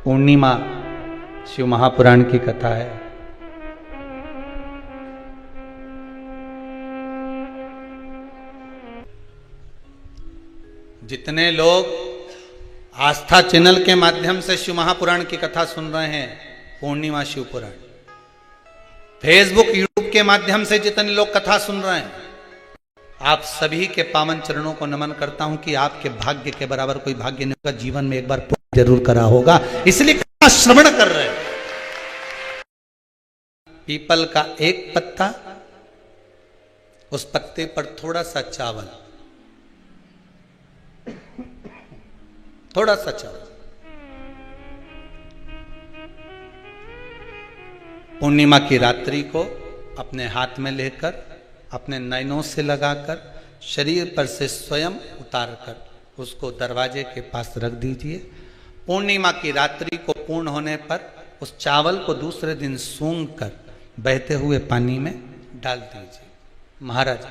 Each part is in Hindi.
पूर्णिमा शिव महापुराण की कथा है। जितने लोग आस्था चैनल के माध्यम से शिव महापुराण की कथा सुन रहे हैं, पूर्णिमा शिव पुराण, फेसबुक यूट्यूब के माध्यम से जितने लोग कथा सुन रहे हैं, आप सभी के पावन चरणों को नमन करता हूं कि आपके भाग्य के बराबर कोई भाग्य नहीं होगा। जीवन में एक बार पुण्य जरूर करा होगा, इसलिए कथा श्रवण कर रहे हैं। पीपल का एक पत्ता, उस पत्ते पर थोड़ा सा चावल, थोड़ा सा चावल। पूर्णिमा की रात्रि को अपने हाथ में लेकर, अपने नयनों से लगाकर, शरीर पर से स्वयं उतारकर उसको दरवाजे के पास रख दीजिए। पूर्णिमा की रात्रि को पूर्ण होने पर उस चावल को दूसरे दिन सूंघ कर बहते हुए पानी में डाल दीजिए। महाराज,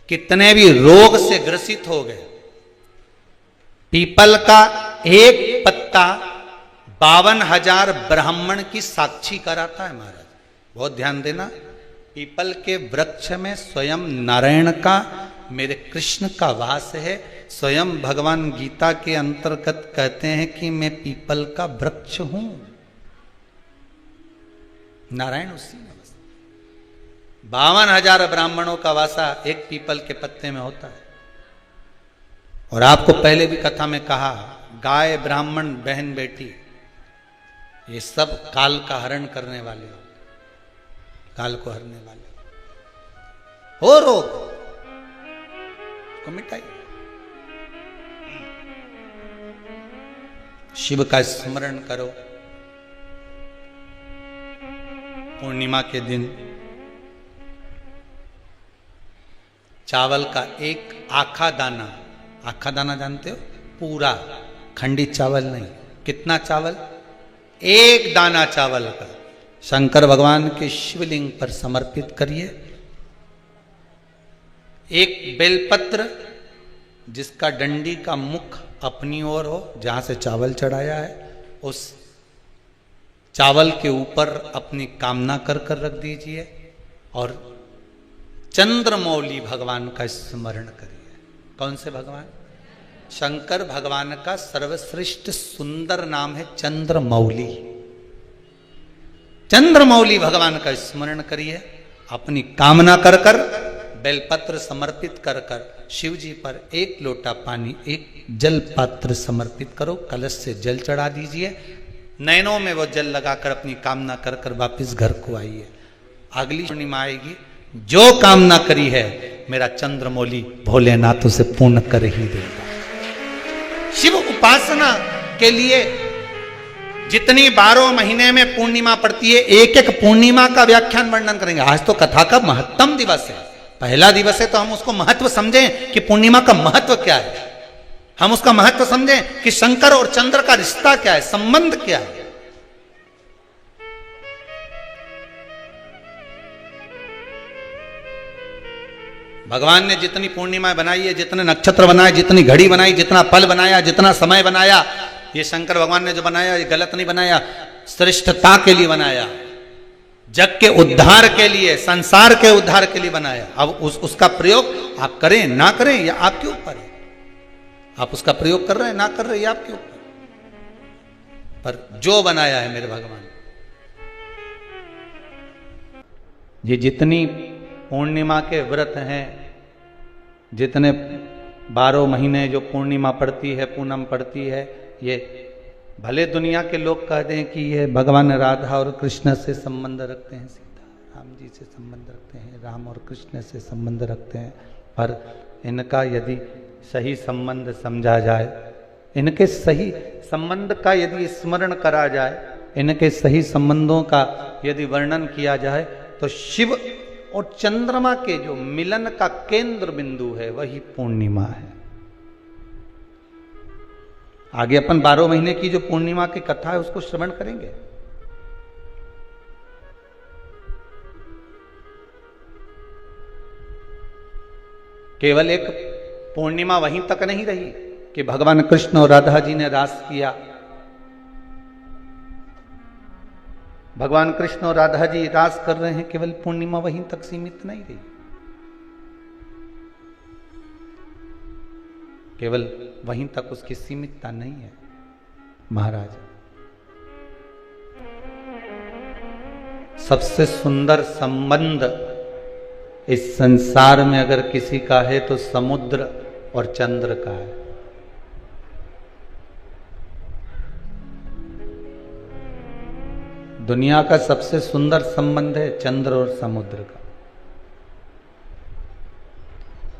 कितने भी रोग से ग्रसित हो गए, पीपल का एक पत्ता 52,000 ब्राह्मण की साक्षी कराता है। महाराज बहुत ध्यान देना, पीपल के वृक्ष में स्वयं नारायण का, मेरे कृष्ण का वास है। स्वयं भगवान गीता के अंतर्गत कहते हैं कि मैं पीपल का वृक्ष हूं। नारायण उसी में 52,000 ब्राह्मणों का वासा एक पीपल के पत्ते में होता है। और आपको पहले भी कथा में कहा, गाय, ब्राह्मण, बहन, बेटी, ये सब काल का हरण करने वाले हो, काल को हरने वाले हो। रोग को मिटाइए, शिव का स्मरण करो। पूर्णिमा के दिन चावल का एक आखा दाना, आखा दाना जानते हो, पूरा खंडित चावल नहीं, कितना चावल, एक दाना चावल का शंकर भगवान के शिवलिंग पर समर्पित करिए। एक बेलपत्र जिसका डंडी का मुख अपनी ओर हो, जहां से चावल चढ़ाया है, उस चावल के ऊपर अपनी कामना कर कर रख दीजिए और चंद्रमौली भगवान का स्मरण करिए। कौन से भगवान? शंकर भगवान का सर्वश्रेष्ठ सुंदर नाम है चंद्रमौली। चंद्रमौली भगवान का स्मरण करिए, अपनी कामना कर कर, बेलपत्र समर्पित कर कर शिव जी पर एक लोटा पानी, एक जल पात्र समर्पित करो, कलश से जल चढ़ा दीजिए, नैनों में वो जल लगाकर अपनी कामना कर कर वापिस घर को आइए। अगली पूर्णिमा आएगी, जो कामना करी है मेरा चंद्रमौली भोलेनाथ उसे पूर्ण कर ही देगा। शिव उपासना के लिए जितनी 12 महीने में पूर्णिमा पड़ती है, एक एक पूर्णिमा का व्याख्यान वर्णन करेंगे। आज तो कथा का महत्तम दिवस है, पहला दिवस है, तो हम उसको महत्व समझें कि पूर्णिमा का महत्व क्या है। हम उसका महत्व समझें कि शंकर और चंद्र का रिश्ता क्या है, संबंध क्या है। भगवान ने जितनी पूर्णिमा बनाई है, जितने नक्षत्र बनाए, जितनी घड़ी बनाई, जितना पल बनाया, जितना समय बनाया, ये शंकर भगवान ने जो बनाया ये गलत नहीं बनाया, श्रेष्ठता के लिए बनाया, जग के उद्धार के लिए, संसार के उद्धार के लिए बनाया। अब उसका प्रयोग आप करें ना करें या आपके ऊपर है। आप उसका प्रयोग कर रहे हैं ना कर रहे हैं, आपके ऊपर, पर जो बनाया है मेरे भगवान। ये जितनी पूर्णिमा के व्रत हैं, जितने 12 महीने जो पूर्णिमा पड़ती है, पूनम पड़ती है, ये भले दुनिया के लोग कहते हैं कि ये भगवान राधा और कृष्ण से संबंध रखते हैं, सीता राम जी से संबंध रखते हैं, राम और कृष्ण से संबंध रखते हैं, पर इनका यदि सही संबंध समझा जाए, इनके सही संबंध का यदि स्मरण करा जाए, इनके सही संबंधों का यदि वर्णन किया जाए, तो शिव और चंद्रमा के जो मिलन का केंद्र बिंदु है वही पूर्णिमा है। आगे अपन 12 महीने की जो पूर्णिमा की कथा है उसको श्रवण करेंगे। केवल एक पूर्णिमा वहीं तक नहीं रही कि भगवान कृष्ण और राधा जी ने रास किया, भगवान कृष्ण और राधा जी रास कर रहे हैं, केवल पूर्णिमा वहीं तक सीमित नहीं रही, केवल वहीं तक उसकी सीमितता नहीं है महाराज। सबसे सुंदर संबंध इस संसार में अगर किसी का है तो समुद्र और चंद्र का है। दुनिया का सबसे सुंदर संबंध है चंद्र और समुद्र का।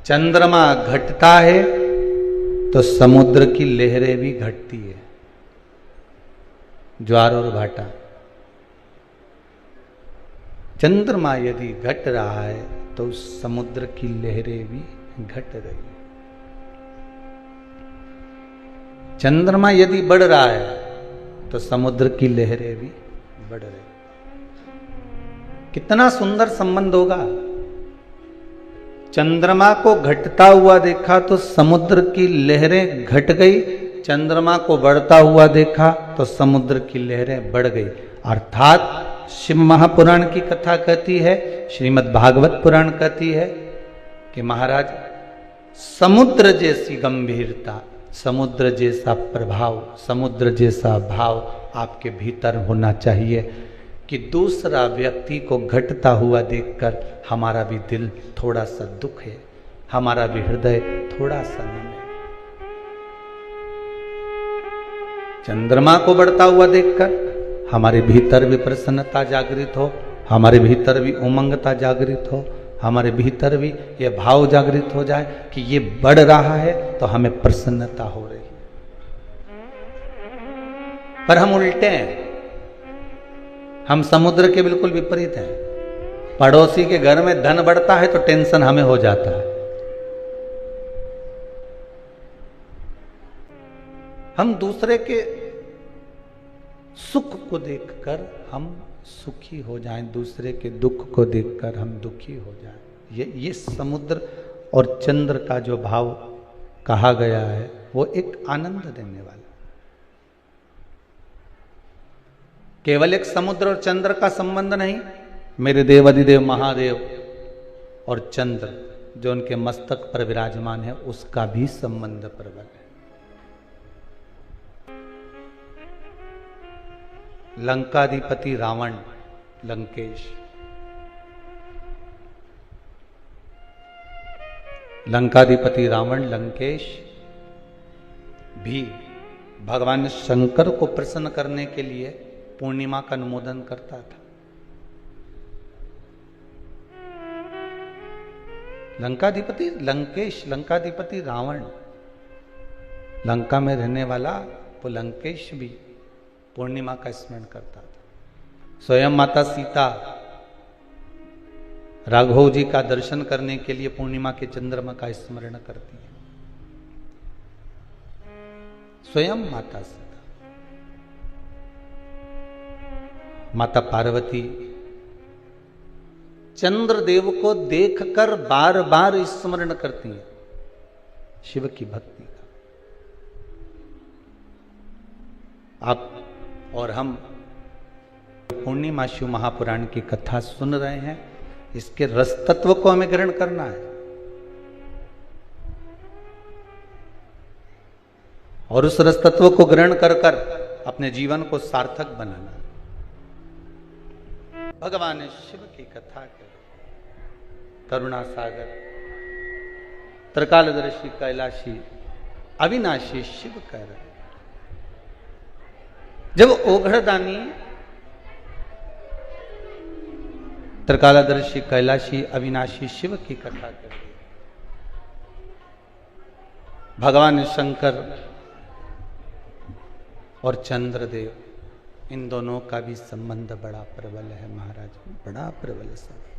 चंद्रमा घटता है तो समुद्र की लहरें भी घटती है, ज्वार और भाटा। चंद्रमा यदि घट रहा है तो समुद्र की लहरें भी घट रही है। चंद्रमा यदि बढ़ रहा है तो समुद्र की लहरें भी बढ़ रही। कितना सुंदर संबंध होगा। चंद्रमा को घटता हुआ देखा तो समुद्र की लहरें घट गई, चंद्रमा को बढ़ता हुआ देखा तो समुद्र की लहरें बढ़ गई। अर्थात शिव महापुराण की कथा कहती है, श्रीमद् भागवत पुराण कहती है कि महाराज समुद्र जैसी गंभीरता, समुद्र जैसा प्रभाव, समुद्र जैसा भाव आपके भीतर होना चाहिए कि दूसरा व्यक्ति को घटता हुआ देखकर हमारा भी दिल थोड़ा सा दुख है, हमारा भी हृदय थोड़ा सा नम है। चंद्रमा को बढ़ता हुआ देखकर हमारे भीतर भी प्रसन्नता जागृत हो, हमारे भीतर भी उमंगता जागृत हो, हमारे भीतर भी ये भाव जागृत हो जाए कि ये बढ़ रहा है तो हमें प्रसन्नता हो रही है। पर हम उल्टे हैं, हम समुद्र के बिल्कुल विपरीत हैं। पड़ोसी के घर में धन बढ़ता है तो टेंशन हमें हो जाता है। हम दूसरे के सुख को देखकर हम सुखी हो जाएं, दूसरे के दुख को देखकर हम दुखी हो जाएं। ये समुद्र और चंद्र का जो भाव कहा गया है वो एक आनंद देने वाला। केवल एक समुद्र और चंद्र का संबंध नहीं, मेरे देवाधिदेव महादेव और चंद्र जो उनके मस्तक पर विराजमान है उसका भी संबंध प्रबल है। लंकाधिपति रावण, लंकेश, लंकाधिपति रावण लंकेश भी भगवान शंकर को प्रसन्न करने के लिए पूर्णिमा का अनुमोदन करता था। लंकाधिपति लंकेश, लंकाधिपति रावण, लंका में रहने वाला वो लंकेश भी पूर्णिमा का स्मरण करता था। स्वयं माता सीता राघव जी का दर्शन करने के लिए पूर्णिमा के चंद्रमा का स्मरण करती है। स्वयं माता सीता, माता पार्वती चंद्रदेव को देखकर बार बार स्मरण करती है शिव की भक्ति का। आप और हम पूर्णिमा शिव महापुराण की कथा सुन रहे हैं, इसके रस तत्व को हमें ग्रहण करना है और उस रस तत्व को ग्रहण कर कर अपने जीवन को सार्थक बनाना। भगवान शिव की कथा के करुणा सागर, त्रिकालदर्शी, कैलाशी, अविनाशी शिव कर। जब ओघड़दानी त्रिकालदर्शी, कैलाशी, अविनाशी शिव की कथा कर, भगवान शंकर और चंद्रदेव, इन दोनों का भी संबंध बड़ा प्रबल है महाराज, बड़ा प्रबल संबंध।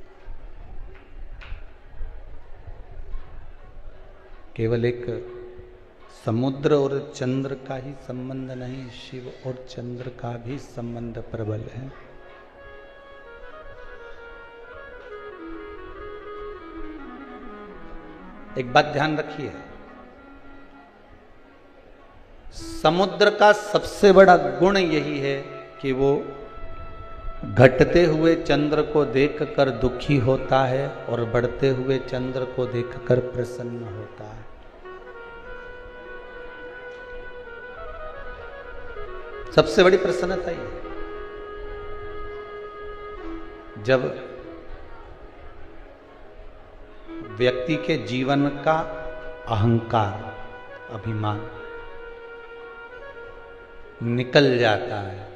केवल एक समुद्र और चंद्र का ही संबंध नहीं, शिव और चंद्र का भी संबंध प्रबल है। एक बात ध्यान रखिए, समुद्र का सबसे बड़ा गुण यही है कि वो घटते हुए चंद्र को देखकर दुखी होता है और बढ़ते हुए चंद्र को देखकर प्रसन्न होता है। सबसे बड़ी प्रसन्नता ये, जब व्यक्ति के जीवन का अहंकार, अभिमान निकल जाता है,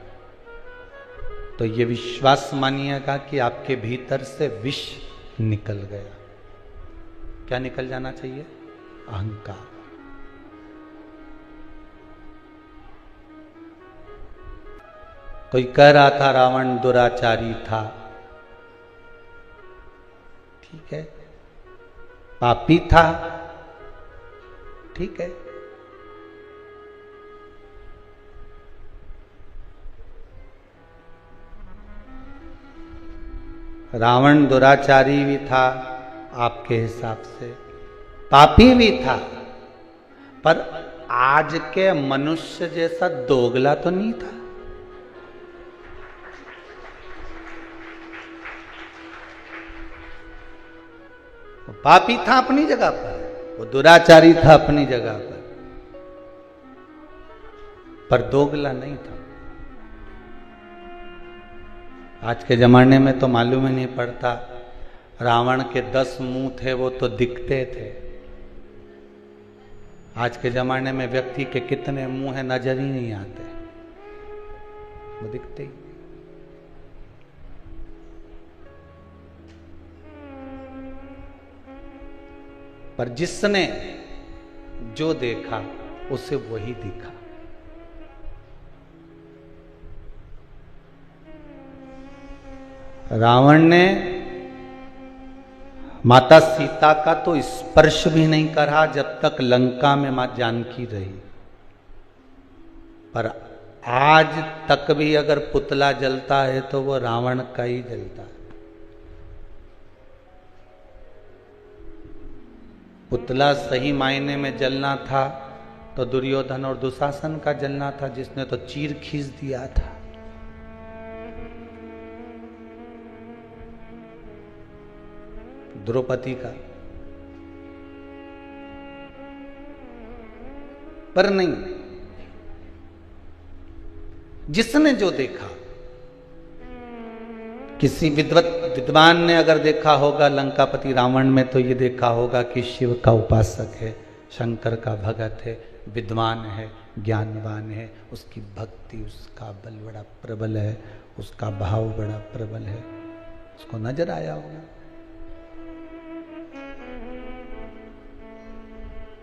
तो ये विश्वास मानिएगा कि आपके भीतर से विष निकल गया। क्या निकल जाना चाहिए? अहंकार। कोई कह रहा था रावण दुराचारी था, ठीक है, पापी था, ठीक है, रावण दुराचारी भी था आपके हिसाब से, पापी भी था, पर आज के मनुष्य जैसा दोगला तो नहीं था। वो पापी था अपनी जगह पर, वो दुराचारी था अपनी जगह पर दोगला नहीं था। आज के जमाने में तो मालूम ही नहीं पड़ता, रावण के 10 मुंह थे वो तो दिखते थे। आज के जमाने में व्यक्ति के कितने मुंह है नजर ही नहीं आते, वो दिखते ही। पर जिसने जो देखा उसे वही दिखा। रावण ने माता सीता का तो स्पर्श भी नहीं करा जब तक लंका में मां जानकी रही, पर आज तक भी अगर पुतला जलता है तो वो रावण का ही जलता है। पुतला सही मायने में जलना था तो दुर्योधन और दुशासन का जलना था, जिसने तो चीर खींच दिया था। द्रौपदी का, पर नहीं, जिसने जो देखा, किसी विद्वान ने अगर देखा होगा लंकापति रावण में, तो ये देखा होगा कि शिव का उपासक है, शंकर का भगत है, विद्वान है, ज्ञानवान है, उसकी भक्ति, उसका बल बड़ा प्रबल है, उसका भाव बड़ा प्रबल है, उसको नजर आया होगा।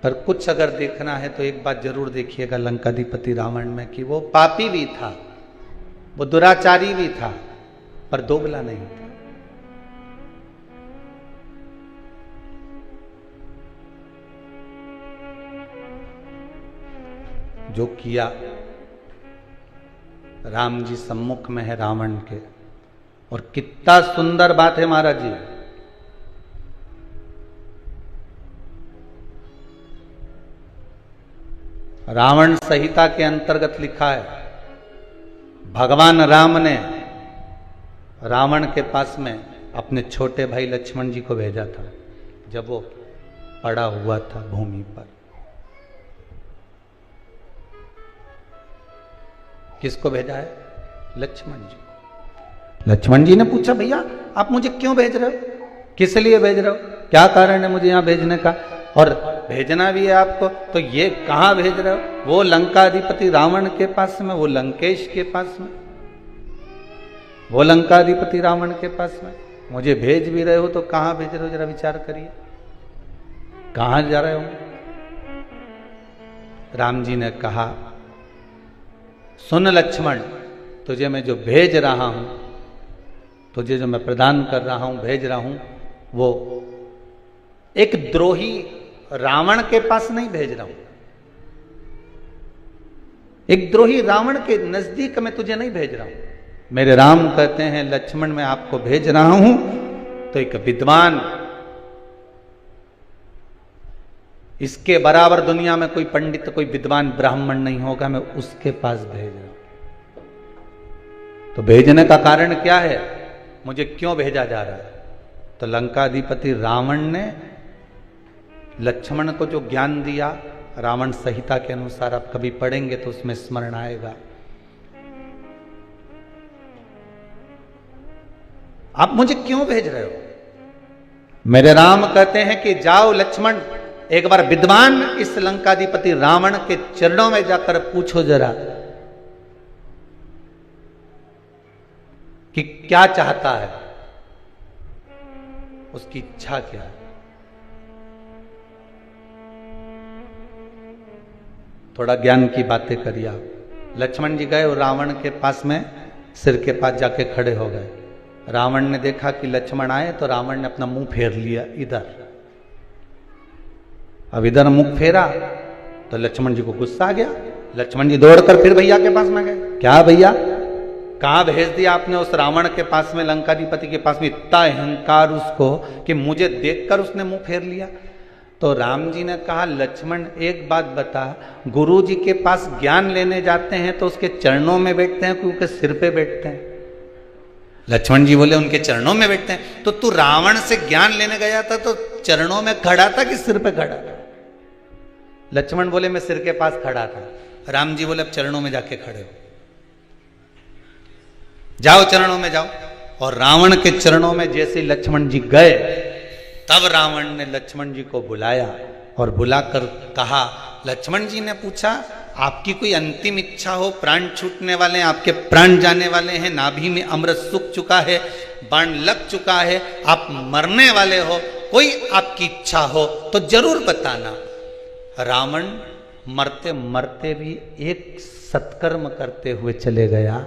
पर कुछ अगर देखना है तो एक बात जरूर देखिएगा लंकाधिपति रावण में, कि वो पापी भी था, वो दुराचारी भी था, पर दोगला नहीं था। जो किया, राम जी सम्मुख में है रावण के, और कितना सुंदर बात है महाराज जी। रावण संहिता के अंतर्गत लिखा है, भगवान राम ने रावण के पास में अपने छोटे भाई लक्ष्मण जी को भेजा था जब वो पड़ा हुआ था भूमि पर। किसको भेजा है? लक्ष्मण जी को। लक्ष्मण जी ने पूछा, भैया आप मुझे क्यों भेज रहे हो, किस लिए भेज रहे हो, क्या कारण है मुझे यहां भेजने का, और भेजना भी है आपको तो ये कहां भेज रहे हो? वो लंकाधिपति रावण के पास में, वो लंकेश के पास में, वो लंकाधिपति रावण के पास में मुझे भेज भी रहे हो तो कहां भेज रहे हो? जरा विचार करिए, कहां जा रहे हो? राम जी ने कहा, सुन लक्ष्मण, तुझे मैं जो भेज रहा हूं, तुझे जो मैं प्रदान कर रहा हूं, भेज रहा हूं, वो एक द्रोही रावण के पास नहीं भेज रहा हूं, एक द्रोही रावण के नजदीक मैं तुझे नहीं भेज रहा हूं। मेरे राम कहते हैं, लक्ष्मण मैं आपको भेज रहा हूं तो एक विद्वान, इसके बराबर दुनिया में कोई पंडित, कोई विद्वान ब्राह्मण नहीं होगा, मैं उसके पास भेज रहा हूं। तो भेजने का कारण क्या है, मुझे क्यों भेजा जा रहा है? तो लंकाधिपति रावण ने लक्ष्मण को जो ज्ञान दिया, रावण संहिता के अनुसार आप कभी पढ़ेंगे तो उसमें स्मरण आएगा। आप मुझे क्यों भेज रहे हो? मेरे राम कहते हैं कि जाओ लक्ष्मण, एक बार विद्वान इस लंकाधिपति रावण के चरणों में जाकर पूछो जरा कि क्या चाहता है, उसकी इच्छा क्या है। थोड़ा ज्ञान की बातें करिए आप। लक्ष्मण जी गए और रावण के पास में सिर के पास जाके खड़े हो गए। रावण ने देखा कि लक्ष्मण आए तो रावण ने अपना मुंह फेर लिया इधर। अब इधर मुंह फेरा तो लक्ष्मण जी को गुस्सा आ गया। लक्ष्मण जी दौड़कर फिर भैया के पास में गए। क्या भैया, कहां भेज दिया आपने उस रावण के पास में, लंकाधिपति के पास में? इतना अहंकार उसको कि मुझे देखकर उसने मुंह फेर लिया। तो राम जी ने कहा, लक्ष्मण एक बात बता, गुरु जी के पास ज्ञान लेने जाते हैं तो उसके चरणों में बैठते हैं क्योंकि सिर पे बैठते हैं? लक्ष्मण जी बोले उनके चरणों में बैठते हैं। तो तू रावण से ज्ञान लेने गया था तो चरणों में खड़ा था कि सिर पे खड़ा था? लक्ष्मण बोले मैं सिर के पास खड़ा था। राम जी बोले अब चरणों में जाके खड़े हो, जाओ चरणों में जाओ। और रावण के चरणों में जैसे लक्ष्मण जी गए तब रावण ने लक्ष्मण जी को बुलाया और बुलाकर कहा, लक्ष्मण जी ने पूछा आपकी कोई अंतिम इच्छा हो, प्राण छूटने वाले हैं, आपके प्राण जाने वाले हैं, नाभि में अमृत सूख चुका है, बाण लग चुका है, आप मरने वाले हो, कोई आपकी इच्छा हो तो जरूर बताना। रावण मरते मरते भी एक सत्कर्म करते हुए चले गया।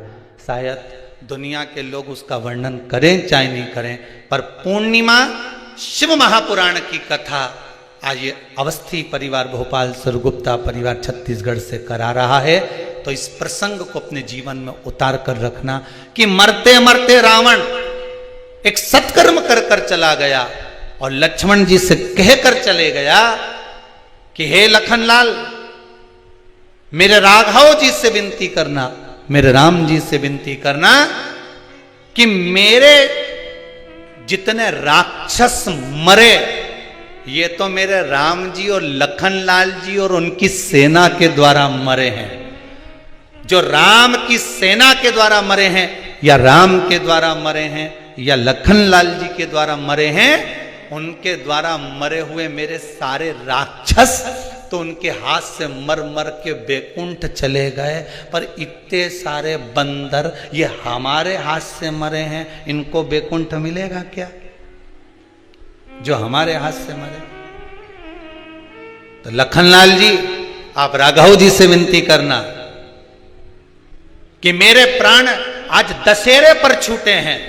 शायद दुनिया के लोग उसका वर्णन करें चाहे नहीं करें, पर पूर्णिमा शिव महापुराण की कथा आज ये अवस्थी परिवार भोपाल सरगुप्ता परिवार छत्तीसगढ़ से करा रहा है। तो इस प्रसंग को अपने जीवन में उतार कर रखना कि मरते मरते रावण एक सत्कर्म कर कर चला गया और लक्ष्मण जी से कहकर चले गया कि हे लखनलाल, मेरे राघव जी से विनती करना, मेरे राम जी से विनती करना कि मेरे जितने राक्षस मरे ये तो मेरे राम जी और लखनलाल जी और उनकी सेना के द्वारा मरे हैं। जो राम की सेना के द्वारा मरे हैं या राम के द्वारा मरे हैं या लखनलाल जी के द्वारा मरे हैं, उनके द्वारा मरे हुए मेरे सारे राक्षस तो उनके हाथ से मर मर के बैकुंठ चले गए, पर इतने सारे बंदर ये हमारे हाथ से मरे हैं, इनको बैकुंठ मिलेगा क्या जो हमारे हाथ से मरे? तो लखनलाल जी आप राघव जी से विनती करना कि मेरे प्राण आज दशहरे पर छूटे हैं,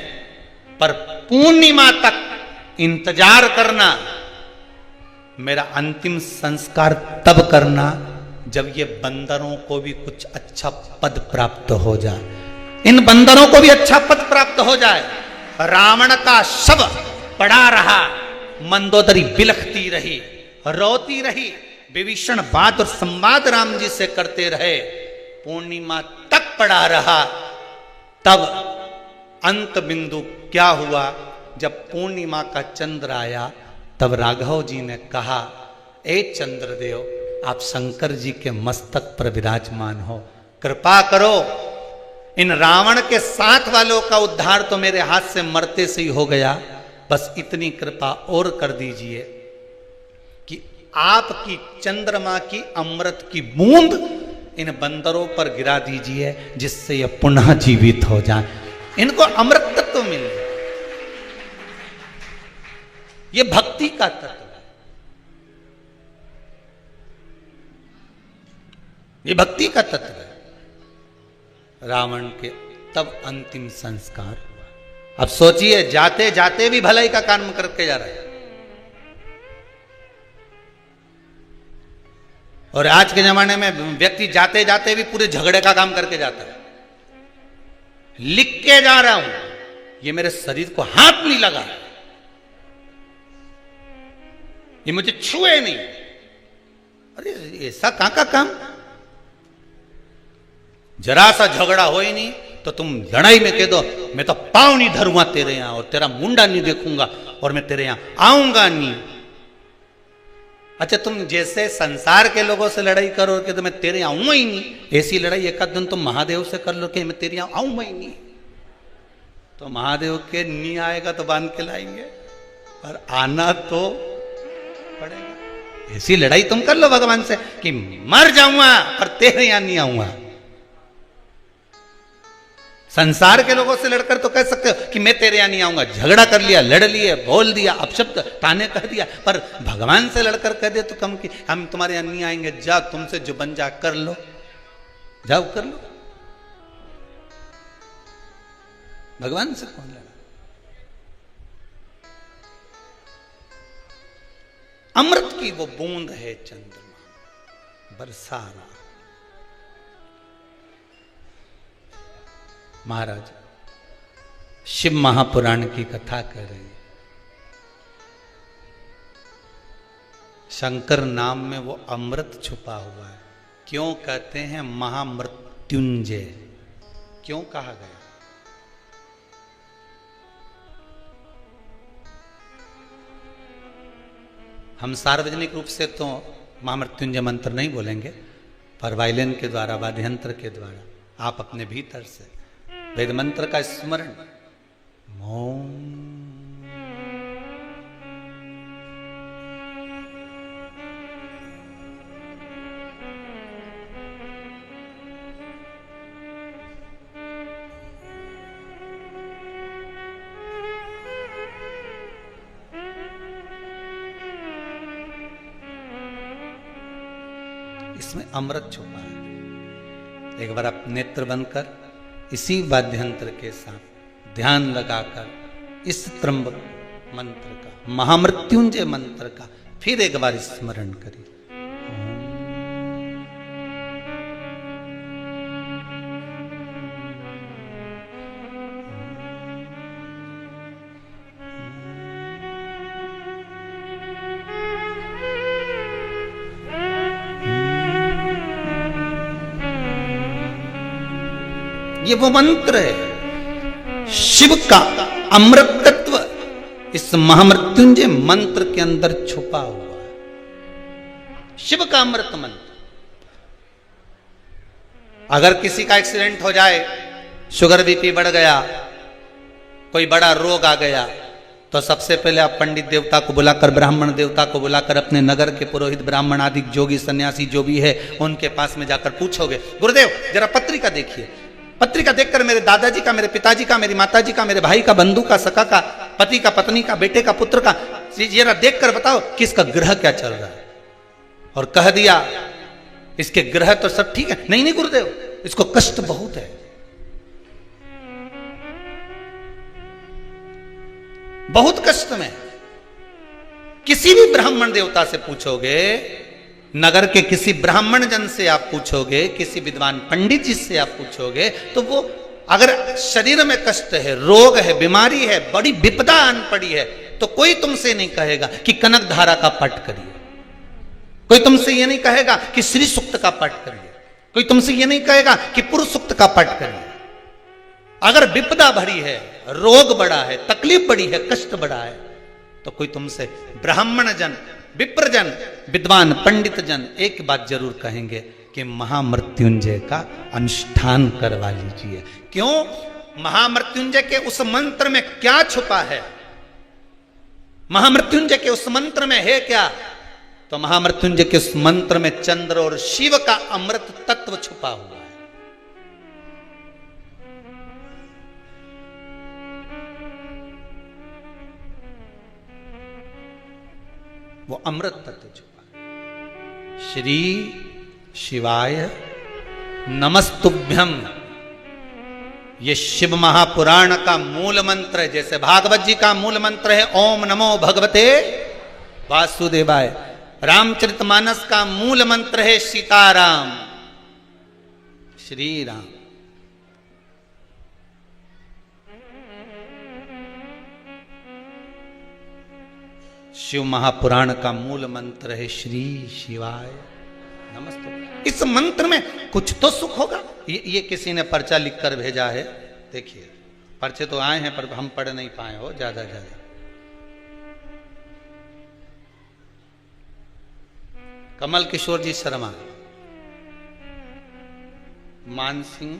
पर पूर्णिमा तक इंतजार करना, मेरा अंतिम संस्कार तब करना जब ये बंदरों को भी कुछ अच्छा पद प्राप्त हो जाए, इन बंदरों को भी अच्छा पद प्राप्त हो जाए। रावण का शव पड़ा रहा, मंदोदरी बिलखती रही, रोती रही, विभीषण बात और संवाद राम जी से करते रहे, पूर्णिमा तक पड़ा रहा। तब अंत बिंदु क्या हुआ? जब पूर्णिमा का चंद्र आया तब राघव जी ने कहा, ए चंद्रदेव, आप शंकर जी के मस्तक पर विराजमान हो, कृपा करो, इन रावण के साथ वालों का उद्धार तो मेरे हाथ से मरते से ही हो गया, बस इतनी कृपा और कर दीजिए कि आपकी चंद्रमा की अमृत की बूंद इन बंदरों पर गिरा दीजिए, जिससे ये पुनः जीवित हो जाए, इनको अमृत तत्व मिल जाए। ये भक्ति का तत्व है, ये भक्ति का तत्व है। रावण के तब अंतिम संस्कार हुआ। अब सोचिए, जाते जाते भी भलाई का काम करके जा रहा है। और आज के जमाने में व्यक्ति जाते जाते भी पूरे झगड़े का काम करके जाता है। लिख के जा रहा हूं, ये मेरे शरीर को हाथ नहीं लगा, ये मुझे छुए नहीं। अरे ऐसा कहां का काम? जरा सा झगड़ा हो ही नहीं तो तुम लड़ाई में कह दो मैं तो पाँव नहीं धरूंगा तेरे यहां और तेरा मुंडा नहीं देखूंगा और मैं तेरे यहां आऊंगा नहीं। अच्छा तुम जैसे संसार के लोगों से लड़ाई करो कि तो मैं तेरे यहां आऊंगा ही नहीं, ऐसी लड़ाई एक आध दिन तुम महादेव से कर लो कि मैं तेरे यहां आऊंगा ही नहीं, तो महादेव के नहीं आएगा तो बांध के लाएंगे, पर आना तो पड़ेगा। ऐसी लड़ाई तुम कर लो भगवान से कि मर जाऊंगा पर तेरे यहां नहीं आऊंगा। संसार के लोगों से लड़कर तो कह सकते हो कि मैं तेरे यहां नहीं आऊंगा, झगड़ा कर लिया, लड़ लिए, बोल दिया, अपशब्द ताने कह दिया, पर भगवान से लड़कर कह दे तो कम कि हम तुम्हारे यहां नहीं आएंगे, जा तुमसे जो बन जा कर लो, जाओ कर लो। भगवान से कौन लड़ा? अमृत की वो बूंद है चंद्रमा बरसा रहा। महाराज शिव महापुराण की कथा कर रहे हैं। शंकर नाम में वो अमृत छुपा हुआ है। क्यों कहते हैं महामृत्युंजय? क्यों कहा गया? हम सार्वजनिक रूप से तो महामृत्युंजय मंत्र नहीं बोलेंगे, पर वायलिन के द्वारा, वाद्ययंत्र के द्वारा आप अपने भीतर से वेद मंत्र का स्मरण ओम इसमें अमृत छुपा है। एक बार आप नेत्र बनकर इसी वाद्यंत्र के साथ ध्यान लगाकर इस त्र्यंबक मंत्र का, महामृत्युंजय मंत्र का फिर एक बार स्मरण करिए। ये वो मंत्र है, शिव का अमृत तत्व इस महामृत्युंजय मंत्र के अंदर छुपा हुआ है। शिव का अमृत मंत्र। अगर किसी का एक्सीडेंट हो जाए, शुगर बीपी बढ़ गया, कोई बड़ा रोग आ गया, तो सबसे पहले आप पंडित देवता को बुलाकर, ब्राह्मण देवता को बुलाकर, अपने नगर के पुरोहित ब्राह्मण आदि जोगी सन्यासी जो भी है उनके पास में जाकर पूछोगे, गुरुदेव जरा पत्रिका देखिए, पत्रिका देखकर मेरे दादाजी का, मेरे पिताजी का, मेरी माताजी का, मेरे भाई का, बंधु का, सखा का, पति का, पत्नी का, बेटे का, पुत्र का, जरा देखकर बताओ कि इसका ग्रह क्या चल रहा है। और कह दिया इसके ग्रह तो सब ठीक है। नहीं नहीं गुरुदेव, इसको कष्ट बहुत है, बहुत कष्ट में। किसी भी ब्राह्मण देवता से पूछोगे, नगर के किसी ब्राह्मण जन से आप पूछोगे, किसी विद्वान पंडित जी से आप पूछोगे, तो वो अगर शरीर में कष्ट है, रोग है, बीमारी है, बड़ी विपदा आन पड़ी है, तो कोई तुमसे नहीं कहेगा कि कनक धारा का पाठ करिए, कोई तुमसे ये नहीं कहेगा कि श्री सूक्त का पाठ करिए, कोई तुमसे ये नहीं कहेगा कि पुरुष सूक्त का पाठ करिए। अगर विपदा भरी है, रोग बड़ा है, तकलीफ बड़ी है, कष्ट बड़ा है, तो कोई तुमसे ब्राह्मण जन, विप्रजन, विद्वान पंडित जन एक बात जरूर कहेंगे कि महामृत्युंजय का अनुष्ठान करवा लीजिए। क्यों? महामृत्युंजय के उस मंत्र में क्या छुपा है? महामृत्युंजय के उस मंत्र में है क्या? तो महामृत्युंजय के उस मंत्र में चंद्र और शिव का अमृत तत्व छुपा हुआ है। वो अमृत तत्व छुपा। श्री शिवाय नमस्तुभ्यम, ये शिव महापुराण का मूल मंत्र है। जैसे भागवत जी का मूल मंत्र है ओम नमो भगवते वासुदेवाय, रामचरितमानस का मूल मंत्र है सीताराम, श्री राम। शिव महापुराण का मूल मंत्र है श्री शिवाय नमस्ते। इस मंत्र में कुछ तो सुख होगा। ये किसी ने पर्चा लिखकर भेजा है, देखिए पर्चे तो आए हैं पर हम पढ़ नहीं पाए हो ज्यादा। कमल किशोर जी शर्मा, मानसिंह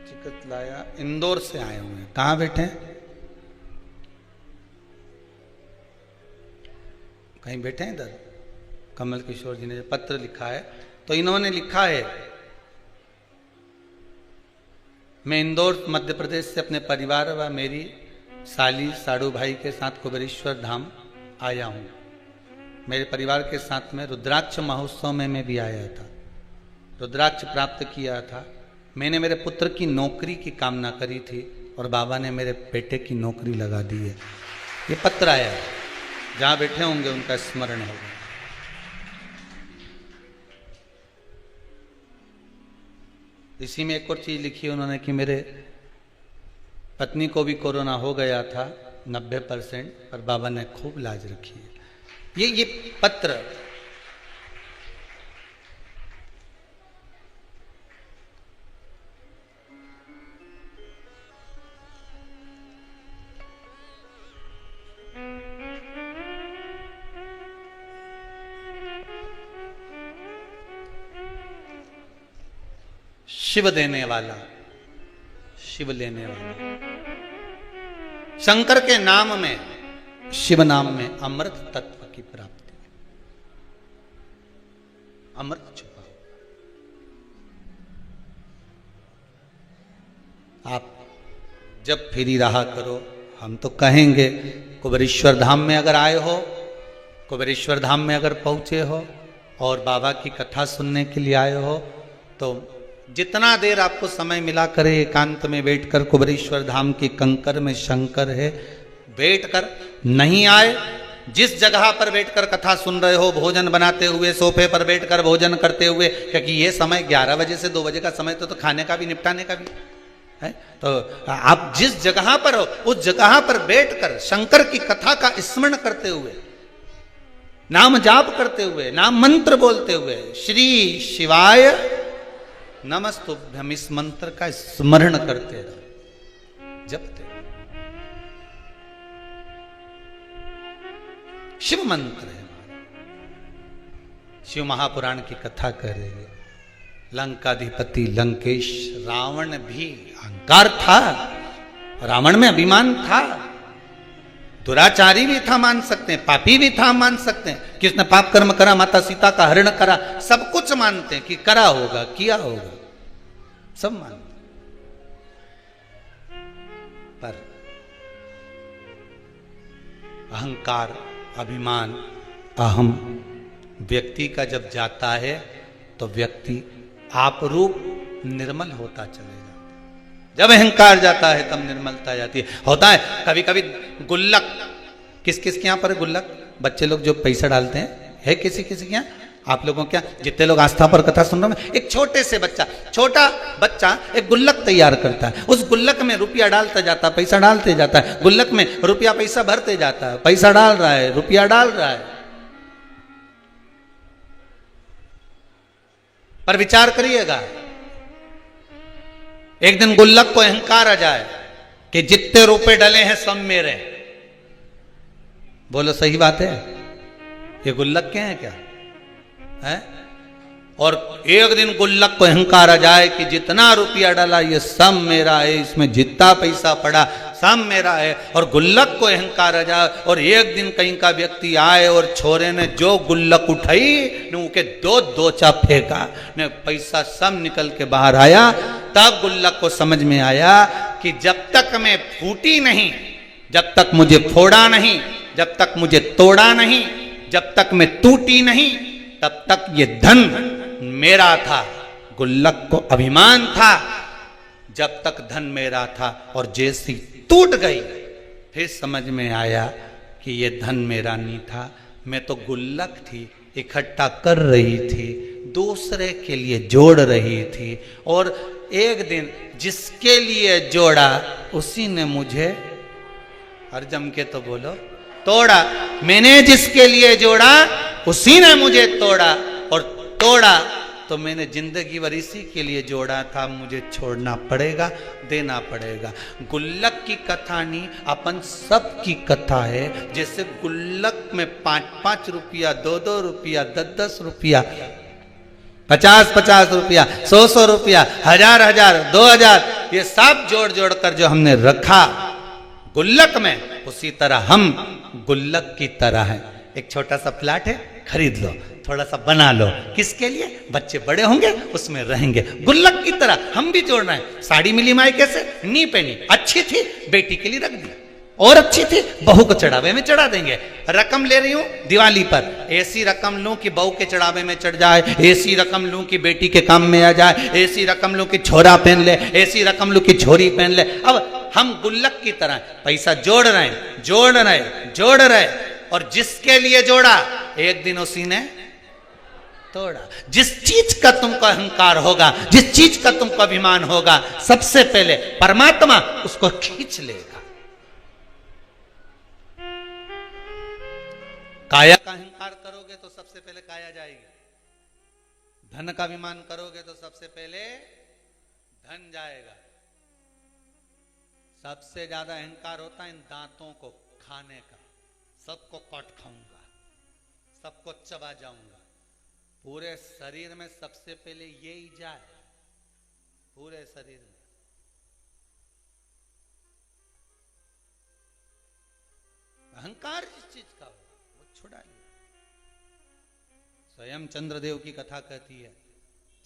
चिकतलाया, इंदौर से आए हुए हैं। कहां बैठे हैं? कहीं बैठे हैं इधर। कमल किशोर जी ने पत्र लिखा है, तो इन्होंने लिखा है, मैं इंदौर मध्य प्रदेश से अपने परिवार व मेरी साली साड़ू भाई के साथ कुबेरेश्वर धाम आया हूं। मेरे परिवार के साथ में रुद्राक्ष महोत्सव में मैं भी आया था, रुद्राक्ष प्राप्त किया था। मैंने मेरे पुत्र की नौकरी की कामना करी थी और बाबा ने मेरे बेटे की नौकरी लगा दी है। ये पत्र आया है, जहां बैठे होंगे उनका स्मरण होगा। इसी में एक और चीज लिखी उन्होंने कि मेरे पत्नी को भी कोरोना हो गया था 90%, पर बाबा ने खूब लाज रखी है। ये पत्र शिव देने वाला, शिव लेने वाला। शंकर के नाम में, शिव नाम में अमृत तत्व की प्राप्ति, अमृत छुपा। आप जब फिरी रहा करो, हम तो कहेंगे कुबेरेश्वर धाम में अगर आए हो, कुबेरेश्वर धाम में अगर पहुंचे हो और बाबा की कथा सुनने के लिए आए हो, तो जितना देर आपको समय मिला करे एकांत में बैठकर, कुबेरेश्वर धाम की कंकर में शंकर है, बैठकर, नहीं आए जिस जगह पर बैठकर कथा सुन रहे हो, भोजन बनाते हुए, सोफे पर बैठकर भोजन करते हुए, क्योंकि ये समय 11 बजे से 2 बजे का समय तो खाने का भी निपटाने का भी है। तो आप जिस जगह पर हो उस जगह पर बैठकर शंकर की कथा का स्मरण करते हुए, नाम जाप करते हुए, नाम मंत्र बोलते हुए, श्री शिवाय नमस्तुभ्यम, इस मंत्र का स्मरण करते रहो, जपते। शिव मंत्र है। शिव महापुराण की कथा कह रहे हैं। लंकाधिपति लंकेश, रावण भी अहंकार था, रावण में अभिमान था, दुराचारी भी था मान सकते हैं, पापी भी था मान सकते हैं, किसने पाप कर्म करा, माता सीता का हरण करा, सब कुछ मानते हैं कि करा होगा, किया होगा, सब मानते। पर अहंकार, अभिमान, अहम व्यक्ति का जब जाता है तो व्यक्ति आप रूप निर्मल होता चलेगा। जब अहंकार जाता है तब निर्मलता जाती है। होता है कभी कभी गुल्लक, किस किस के यहाँ पर गुल्लक, बच्चे लोग जो पैसा डालते हैं, है किसी किसी के यहाँ, आप लोगों के यहाँ जितने लोग आस्था पर कथा सुन रहे हैं, एक छोटे से बच्चा, छोटा बच्चा एक गुल्लक तैयार करता है, उस गुल्लक में रुपया डालता जाता है, पैसा डालते जाता है, गुल्लक में रुपया पैसा भरते जाता है, पैसा डाल रहा है, रुपया डाल रहा है। पर विचार करिएगा, एक दिन गुल्लक को अहंकार आ जाए कि जितने रुपए डले हैं सब मेरे। बोलो सही बात है? ये गुल्लक के हैं क्या है? और एक दिन गुल्लक को अहंकार आ जाए कि जितना रुपया डाला ये सब मेरा है, इसमें जितना पैसा पड़ा सब मेरा है, और गुल्लक को अहंकार आ जाए, और एक दिन कहीं का व्यक्ति आए और छोरे ने जो गुल्लक उठाई ने उनके 2 दोचा फेंका ने पैसा सब निकल के बाहर आया। तब गुल्लक को समझ में आया कि जब तक मैं फूटी नहीं, जब तक मुझे फोड़ा नहीं, जब तक मुझे तोड़ा नहीं, जब तक मैं टूटी नहीं, तब तक ये धन मेरा था। गुल्लक को अभिमान था जब तक धन मेरा था, और जैसी टूट गई फिर समझ में आया कि ये धन मेरा नहीं था, मैं तो गुल्लक थी, इकट्ठा कर रही थी, दूसरे के लिए जोड़ रही थी, और एक दिन जिसके लिए जोड़ा उसी ने मुझे, हर जम के तो बोलो, तोड़ा। मैंने जिसके लिए जोड़ा उसी ने मुझे तोड़ा, और तोड़ा तो मैंने जिंदगी भर इसी के लिए जोड़ा था, मुझे छोड़ना पड़ेगा, देना पड़ेगा। गुल्लक की कथा नहीं, अपन सब की कथा है। जैसे गुल्लक में 5-5 रुपया, 2-2 रुपया, 10-10 रुपया, 50-50 रुपया, 100-100 रुपया, 1000-1000, 2000, ये सब जोड़ जोड़ कर जो हमने रखा गुल्लक में, उसी तरह हम गुल्लक की तरह हैं। एक छोटा सा फ्लैट है, खरीद लो, थोड़ा सा बना लो, किसके लिए? बच्चे बड़े होंगे उसमें रहेंगे। गुल्लक की तरह हम भी जोड़ना है। साड़ी मिली मायके से, नी पहनी, अच्छी थी, बेटी के लिए रख दी, और अच्छी थी, बहू को चढ़ावे में चढ़ा देंगे। रकम ले रही हूं दिवाली पर, ऐसी रकम लूं कि बहू के चढ़ावे में चढ़ जाए, ऐसी रकम लूं कि बेटी के काम में आ जाए, ऐसी रकम लूं कि छोरा पहन ले, ऐसी रकम लूं कि छोरी पहन ले। अब हम गुल्लक की तरह पैसा जोड़ रहे हैं, जोड़ रहे, जोड़ रहे, और जिसके लिए जोड़ा एक दिन उसी ने तोड़ा। जिस चीज का तुमको अहंकार होगा, जिस चीज का तुमको अभिमान होगा, सबसे पहले परमात्मा उसको खींच लेगा। काया का अहंकार करोगे तो सबसे पहले काया जाएगी। धन का अभिमान करोगे तो सबसे पहले धन जाएगा। सबसे ज्यादा अहंकार होता है इन दांतों को खाने का। सबको काट खाऊंगा, सबको चबा जाऊंगा। पूरे शरीर में सबसे पहले यही जाए, पूरे शरीर में। अहंकार जिस चीज का हो वो छुड़ा लिया। स्वयं चंद्रदेव की कथा कहती है,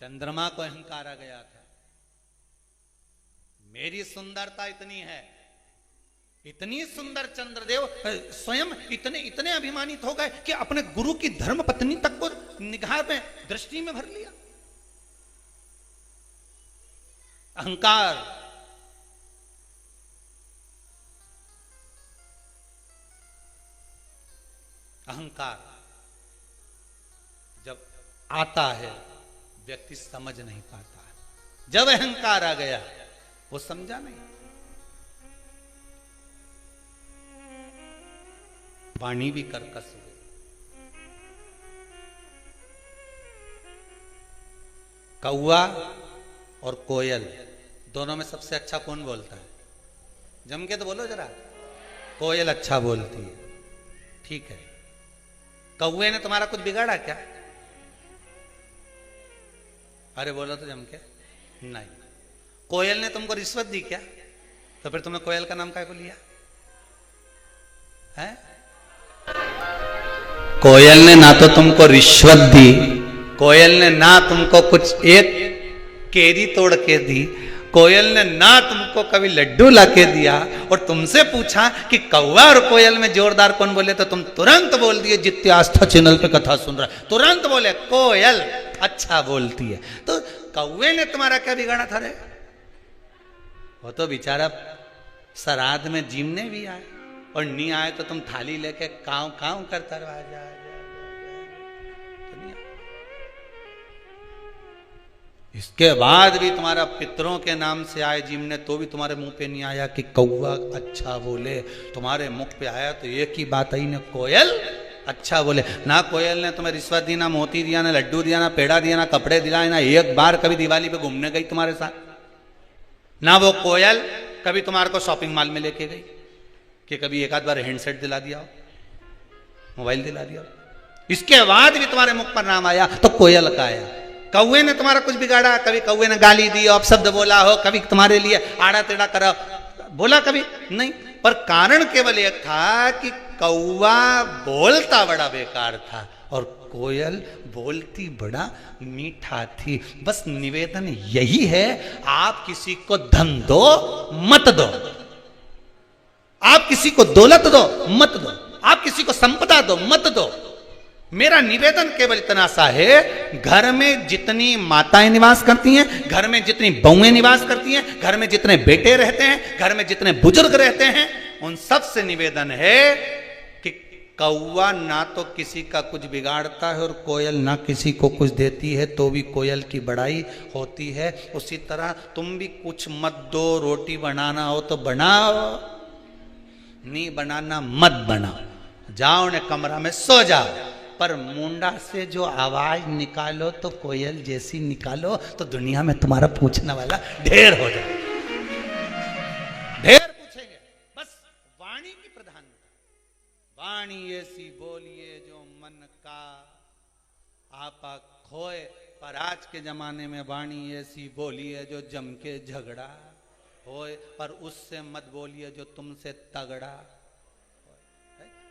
चंद्रमा को अहंकार आ गया था, मेरी सुंदरता इतनी है, इतनी सुंदर चंद्रदेव स्वयं इतने इतने अभिमानित हो गए कि अपने गुरु की धर्म पत्नी तक को निगाह में, दृष्टि में भर लिया। अहंकार। अहंकार जब आता है व्यक्ति समझ नहीं पाता है। जब अहंकार आ गया वो समझा नहीं। वाणी भी कर्कश हो गई। कौवा और कोयल दोनों में सबसे अच्छा कौन बोलता है? जम के तो बोलो जरा। कोयल अच्छा बोलती है, ठीक है। कौवे ने तुम्हारा कुछ बिगाड़ा क्या? अरे बोलो तो जम के। नहीं। कोयल ने तुमको रिश्वत दी क्या? तो फिर तुमने कोयल का नाम काय को लिया है? कोयल ने ना तो तुमको रिश्वत दी, कोयल ने ना तुमको कुछ एक केरी तोड़ के दी, कोयल ने ना तुमको कभी लड्डू ला के दिया, और तुमसे पूछा कि कौवा और कोयल में जोरदार कौन बोले, तो तुम तुरंत बोल दिए। जितने आस्था चैनल पे कथा सुन रहा है तुरंत बोले कोयल अच्छा बोलती है। तो कौवे ने तुम्हारा क्या बिगाड़ा था रे? वो तो बेचारा श्राद्ध में जीमने भी आए, और नहीं आए तो तुम थाली लेके काव काव करता रहा जा। इसके बाद भी तुम्हारा पितरों के नाम से आए जीमने, तो भी तुम्हारे मुंह पे नहीं आया कि कौवा अच्छा बोले। तुम्हारे मुख पे आया तो एक ही बात आई, ना कोयल अच्छा बोले। ना कोयल ने तुम्हें रिश्वत दी, ना मोती दिया, ना लड्डू दिया, ना पेड़ा दिया, ना कपड़े दिलाए, ना एक बार कभी दिवाली पे घूमने गई तुम्हारे साथ। ना वो कोयल कभी तुम्हारे को शॉपिंग मॉल में लेके गई कि कभी एक आध बार हैंडसेट दिला दिया हो, मोबाइल दिला दिया हो। इसके बाद भी तुम्हारे मुख पर नाम आया तो कोयल का आया। कौवे ने तुम्हारा कुछ बिगाड़ा? कभी कौवे ने गाली दी, अपशब्द बोला हो, कभी तुम्हारे लिए आड़ा टेढ़ा करा बोला? कभी नहीं। पर कारण केवल एक था कि कौवा बोलता बड़ा बेकार था और कोयल बोलती बड़ा मीठा थी। बस निवेदन यही है, आप किसी को धन दो मत दो, आप किसी को दौलत दो मत दो, आप किसी को संपदा दो मत दो। मेरा निवेदन केवल इतना सा है, घर में जितनी माताएं निवास करती हैं, घर में जितनी बहुएं निवास करती हैं, घर में जितने बेटे रहते हैं, घर में जितने बुजुर्ग रहते हैं, उन सब से निवेदन है कि कौवा ना तो किसी का कुछ बिगाड़ता है और कोयल ना किसी को कुछ देती है, तो भी कोयल की बड़ाई होती है। उसी तरह तुम भी कुछ मत दो। रोटी बनाना हो तो बनाओ, नहीं बनाना मत बनाओ। जाओ ने कमरा में सो जाओ, पर मुंडा से जो आवाज निकालो तो कोयल जैसी निकालो, तो दुनिया में तुम्हारा पूछने वाला ढेर हो जाए, ढेर पूछेंगे। बस वाणी की प्रधानता। वाणी ऐसी बोलिए जो मन का आपा खोए, पर आज के जमाने में वाणी ऐसी बोलिए जो जम के झगड़ा होए, पर उससे मत बोलिए जो तुमसे तगड़ा।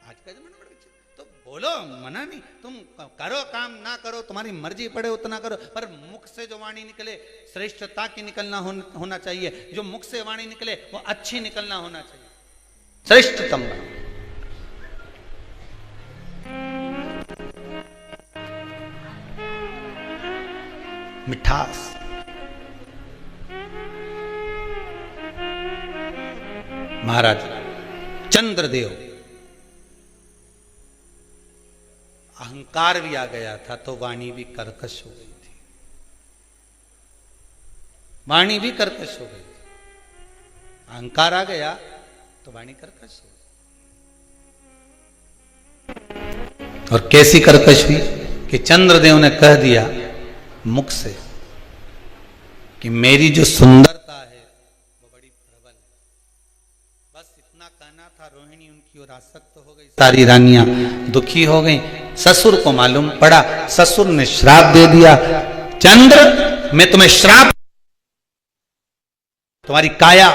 आज का जमाना बड़ा अच्छा, तो बोलो, मना नहीं, तुम करो काम, ना करो तुम्हारी मर्जी पड़े उतना करो, पर मुख से जो वाणी निकले श्रेष्ठता की निकलना होना चाहिए। जो मुख से वाणी निकले वो अच्छी निकलना होना चाहिए, श्रेष्ठतम। मिठास। महाराज चंद्रदेव अहंकार भी आ गया था तो वाणी भी कर्कश हो गई थी, वाणी भी कर्कश हो गई थी। अहंकार आ गया तो वाणी कर्कश हो गई। और कैसी कर्कश हुई कि चंद्रदेव ने कह दिया मुख से कि मेरी जो सुंदरता है वो बड़ी प्रबल है। बस इतना कहना था। रोहिणी उनकी ओर आसक्त हो गई, सारी रानियां दुखी हो गई। ससुर को मालूम पड़ा, ससुर ने श्राप दे दिया, चंद्र मैं तुम्हें श्राप, तुम्हारी काया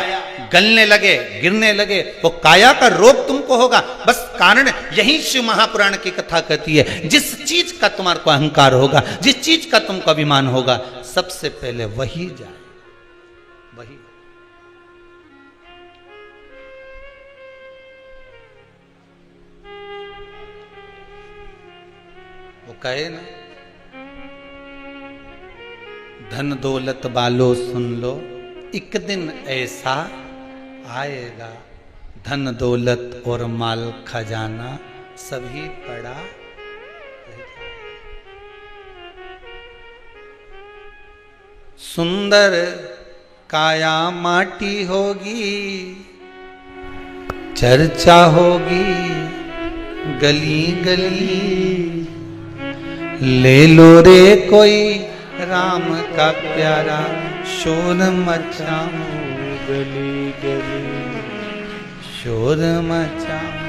गलने लगे, गिरने लगे, वो काया का रोग तुमको होगा। बस कारण यही शिव महापुराण की कथा कहती है, जिस चीज का तुम्हारे को अहंकार होगा, जिस चीज का तुमको अभिमान होगा, सबसे पहले वही जाए, वही। वो कहे ना, धन दौलत वालो सुन लो, एक दिन ऐसा आएगा, धन दौलत और माल खजाना सभी पड़ा। सुंदर काया माटी होगी, चर्चा होगी गली गली, ले लो रे कोई राम का प्यारा, शोर मचाऊं गली गली, शोर मचाऊं।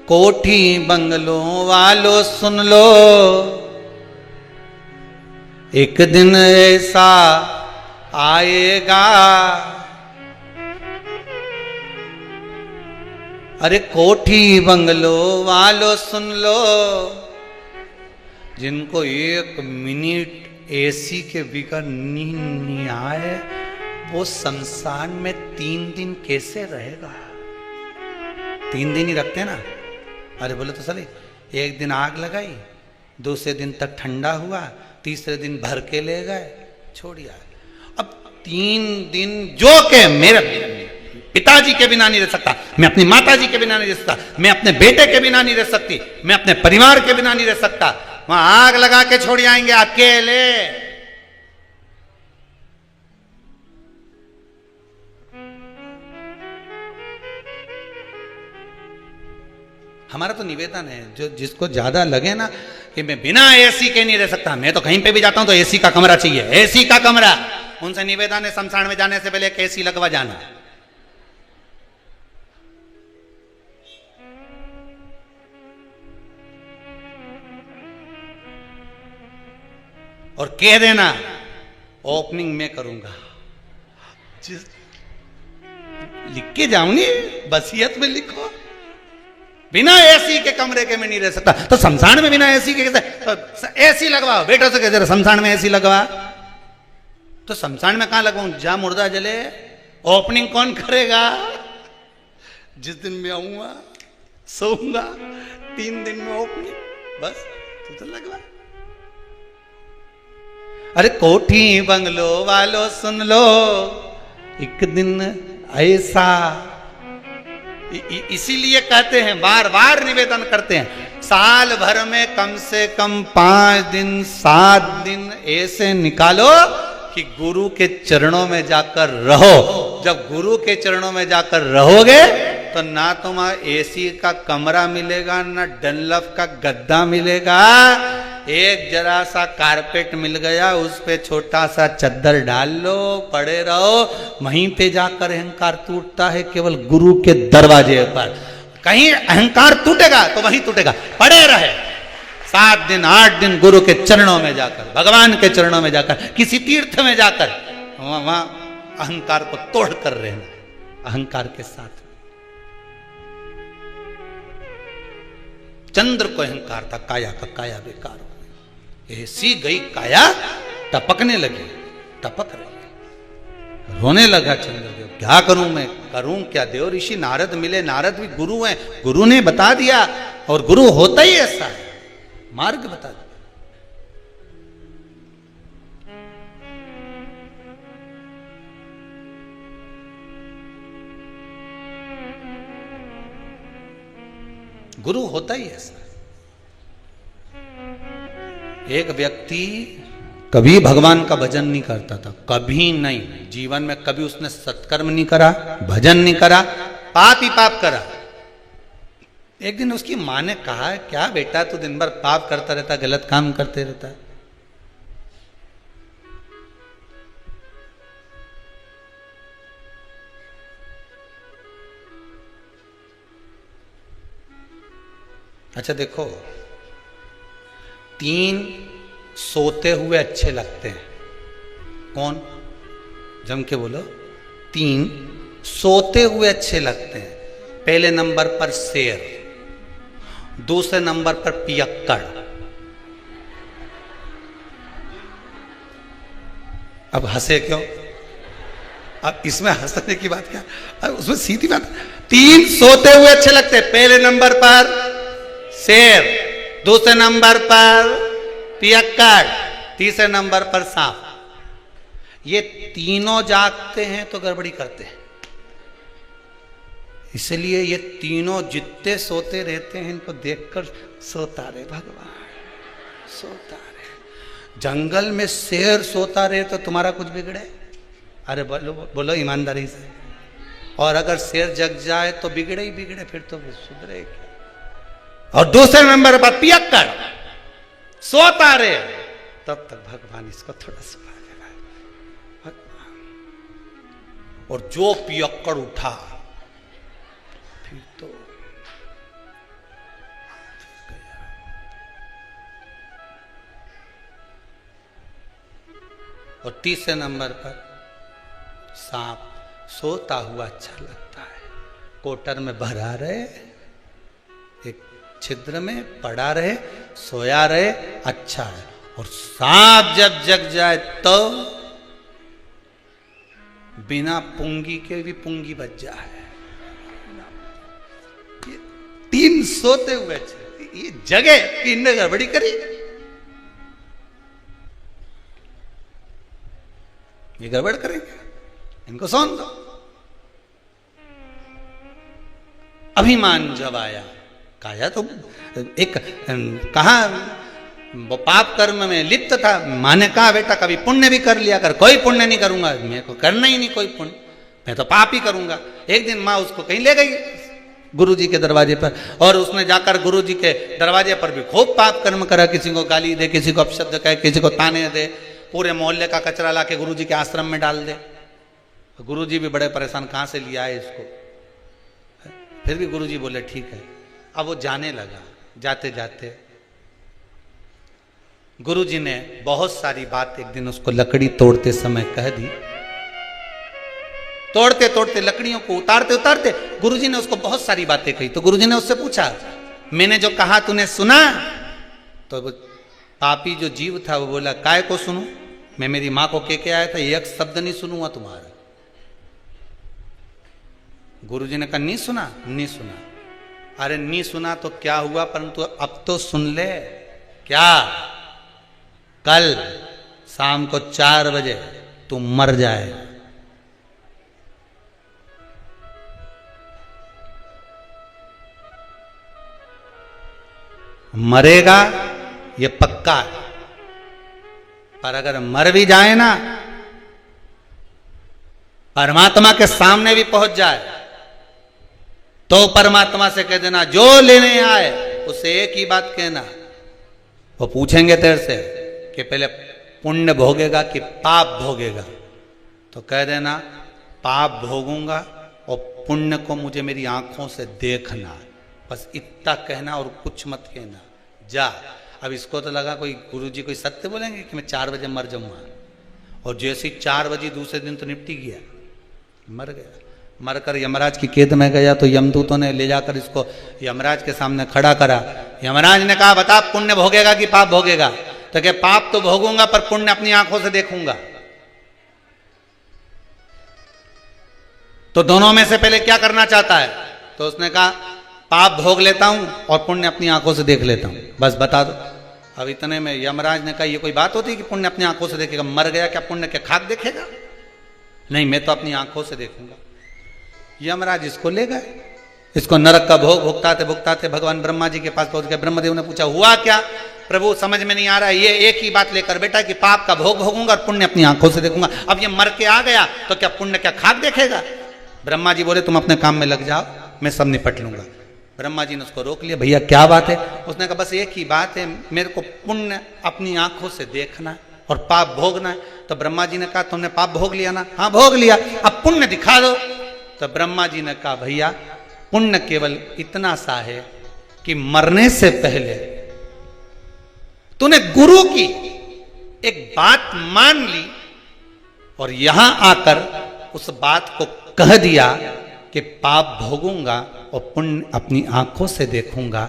कोठी बंगलों वालों सुन लो, एक दिन ऐसा आएगा। अरे कोठी बंगलो वालों सुन लो, जिनको एक मिनट एसी के बगैर नींद नहीं आए, वो शमशान में 3 दिन कैसे रहेगा? 3 दिन ही रखते ना। अरे बोले तो चले, एक दिन आग लगाई, दूसरे दिन तक ठंडा हुआ, तीसरे दिन भर के ले गए, छोड़िया। अब 3 दिन जो के मेरे पिताजी के बिना नहीं रह सकता, मैं अपनी माताजी के बिना नहीं रह सकता, मैं अपने बेटे के बिना नहीं रह सकती, मैं अपने परिवार के बिना नहीं रह सकता। वहां आग लगा के छोड़ आएंगे अकेले। हमारा तो निवेदन है, जो जिसको ज्यादा लगे ना कि मैं बिना एसी के नहीं रह सकता, मैं तो कहीं पे भी जाता हूं तो एसी का कमरा चाहिए, एसी का कमरा, उनसे निवेदन है शमशान में जाने से पहले एक एसी लगवा जाना। और कह देना ओपनिंग में करूंगा, लिख के जाऊंगी, वसीयत में लिखो, बिना एसी के कमरे के में नहीं रह सकता। तो शमशान में बिना एसी के कैसे? तो एसी लगवाओ, बेटो से कहते शमशान में एसी लगवा। तो शमशान में कहां लगवाऊं? जहां मुर्दा जले। ओपनिंग कौन करेगा? जिस दिन मैं आऊंगा सोऊंगा, 3 दिन में ओपनिंग, बस तू तो लगवा। अरे कोठी बंगलो वालों सुन लो, एक दिन ऐसा, इसीलिए कहते हैं, बार बार निवेदन करते हैं, साल भर में कम से कम 5 दिन 7 दिन ऐसे निकालो कि गुरु के चरणों में जाकर रहो। जब गुरु के चरणों में जाकर रहोगे तो ना तुम्हारा एसी का कमरा मिलेगा, ना डनलप का गद्दा मिलेगा, एक जरा सा कारपेट मिल गया, उस पे छोटा सा चद्दर डाल लो, पड़े रहो। वहीं पे जाकर अहंकार टूटता है, केवल गुरु के दरवाजे पर। कहीं अहंकार टूटेगा तो वहीं टूटेगा, पड़े रहे 7 दिन 8 दिन गुरु के चरणों में जाकर, भगवान के चरणों में जाकर, किसी तीर्थ में जाकर, वहां अहंकार को तोड़ कर रहना, अहंकार के साथ। चंद्र को अहंकार था, काया का काया बेकार हो गई, ऐसी गई काया, टपकने लगी, टपक रही, रोने लगा चंद्रदेव। क्या करूं मैं, करूं क्या? देव ऋषि नारद मिले, नारद भी गुरु हैं, गुरु ने बता दिया, और गुरु होता ही ऐसा है, मार्ग बता दिया। गुरु होता ही ऐसा। एक व्यक्ति कभी भगवान का भजन नहीं करता था, कभी नहीं, जीवन में कभी उसने सत्कर्म नहीं करा, भजन नहीं करा, पाप ही पाप करा। एक दिन उसकी मां ने कहा, क्या बेटा तू दिन भर पाप करता रहता, गलत काम करते रहता है? अच्छा देखो, 3 सोते हुए अच्छे लगते हैं। कौन? जम के बोलो। 3 सोते हुए अच्छे लगते हैं। पहले नंबर पर शेर, दूसरे नंबर पर पियक्कड़। अब हंसे क्यों? अब इसमें हंसने की बात क्या? अब उसमें सीधी बात, 3 सोते हुए अच्छे लगते हैं। पहले नंबर पर शेर, दूसरे नंबर पर पियक्कड़, तीसरे नंबर पर सांप। ये तीनों जागते हैं तो गड़बड़ी करते हैं। इसलिए ये तीनों जितने सोते रहते हैं, इनको देखकर सोता रहे भगवान, सोता रहे। जंगल में शेर सोता रहे तो तुम्हारा कुछ बिगड़े? अरे बोलो बोलो ईमानदारी से। और अगर शेर जग जाए तो बिगड़े ही बिगड़े, फिर तो सुधरे क्या? और दूसरे नंबर पर पियक्कड़ सोता रहे, तब तक भगवान इसको थोड़ा सुना देगा। और जो पियक्कड़ उठा, फिर तो गया। और तीसरे नंबर पर सांप सोता हुआ अच्छा लगता है। कोटर में भरा रहे, एक छिद्र में पड़ा रहे, सोया रहे, अच्छा है। और सांप जब जग जाए तो बिना पुंगी के भी पुंगी बच जाए। 3 सोते हुए ये जगे, इनने गड़बड़ी करी, ये गड़बड़ करेंगे, इनको सौन दो। अभिमान जब आया, काया तो एक कहा वो पाप कर्म में लिप्त था। माँ ने कहा बेटा कभी पुण्य भी कर लिया कर। कोई पुण्य नहीं करूंगा, मेरे को करना ही नहीं कोई पुण्य, मैं तो पाप ही करूंगा। एक दिन माँ उसको कहीं ले गई गुरुजी के दरवाजे पर, और उसने जाकर गुरुजी के दरवाजे पर भी खूब पाप कर्म करा। किसी को गाली दे, किसी को अपशब्द कहे, किसी को ताने दे, पूरे मोहल्ले का कचरा ला के गुरुजी के आश्रम में डाल दे। गुरुजी भी बड़े परेशान, कहाँ से लिया है इसको। फिर भी गुरुजी बोले ठीक है। अब वो जाने लगा। जाते जाते गुरुजी ने बहुत सारी बात एक दिन उसको लकड़ी तोड़ते समय कह दी। तोड़ते तोड़ते लकड़ियों को उतारते उतारते गुरुजी ने उसको बहुत सारी बातें कही। तो गुरुजी ने उससे पूछा, मैंने जो कहा तूने सुना? तो वो पापी जो जीव था वो बोला, काय को सुनूं, मैं मेरी मां को कह के आया था, एक शब्द नहीं सुनूंगा तुम्हारा। गुरुजी ने कहा नहीं सुना? नहीं सुना। अरे नहीं सुना तो क्या हुआ, परंतु अब तो सुन ले। क्या? कल शाम को 4 बजे तू मर जाए। मरेगा ये पक्का है, पर अगर मर भी जाए ना परमात्मा के सामने भी पहुंच जाए तो परमात्मा से कह देना जो लेने आए उसे एक ही बात कहना। वो पूछेंगे तेरे से कि पहले पुण्य भोगेगा कि पाप भोगेगा, तो कह देना पाप भोगूंगा और पुण्य को मुझे मेरी आंखों से देखना। बस इतना कहना और कुछ मत कहना, जा। अब इसको तो लगा कोई गुरुजी कोई सत्य बोलेंगे कि मैं 4 बजे मर जाऊंगा, और जैसे ही 4 बजे दूसरे दिन तो निपटी गया, मर गया। मरकर यमराज की कैद में गया तो यमदूतों ने ले जाकर इसको यमराज के सामने खड़ा करा। यमराज ने कहा बता पुण्य भोगेगा कि पाप भोगेगा? तो क्या पाप तो भोगूंगा पर पुण्य अपनी आंखों से देखूंगा। तो दोनों में से पहले क्या करना चाहता है? तो उसने कहा पाप भोग लेता हूं और पुण्य अपनी आंखों से देख लेता हूं, बस बता दो। अब इतने में यमराज ने कहा ये कोई बात होती है कि पुण्य अपनी आंखों से देखेगा? मर गया क्या पुण्य क्या खाक देखेगा? नहीं, मैं तो अपनी आंखों से देखूंगा। यमराज इसको ले गए, इसको नरक का भोग भुगताते भगवान ब्रह्मा जी के पास पहुंच गए। ब्रह्मदेव ने पूछा हुआ क्या? प्रभु समझ में नहीं आ रहा है, ये एक ही बात लेकर बेटा कि पाप का भोग भोगूंगा और पुण्य अपनी आंखों से देखूंगा। अब ये मर के आ गया तो क्या पुण्य क्या खाक देखेगा? ब्रह्मा जी बोले तुम अपने काम में लग जाओ, मैं सब निपट लूंगा। ब्रह्मा जी ने उसको रोक लिया, भैया क्या बात है? उसने कहा बस एक ही बात है, मेरे को पुण्य अपनी आंखों से देखना है और पाप भोगना है। तो ब्रह्मा जी ने कहा तुमने पाप भोग लिया ना? हाँ भोग लिया, अब पुण्य दिखा दो। तो ब्रह्मा जी ने कहा भैया पुण्य केवल इतना सा है कि मरने से पहले तूने गुरु की एक बात मान ली और यहां आकर उस बात को कह दिया कि पाप भोगूंगा और पुण्य अपनी आंखों से देखूंगा।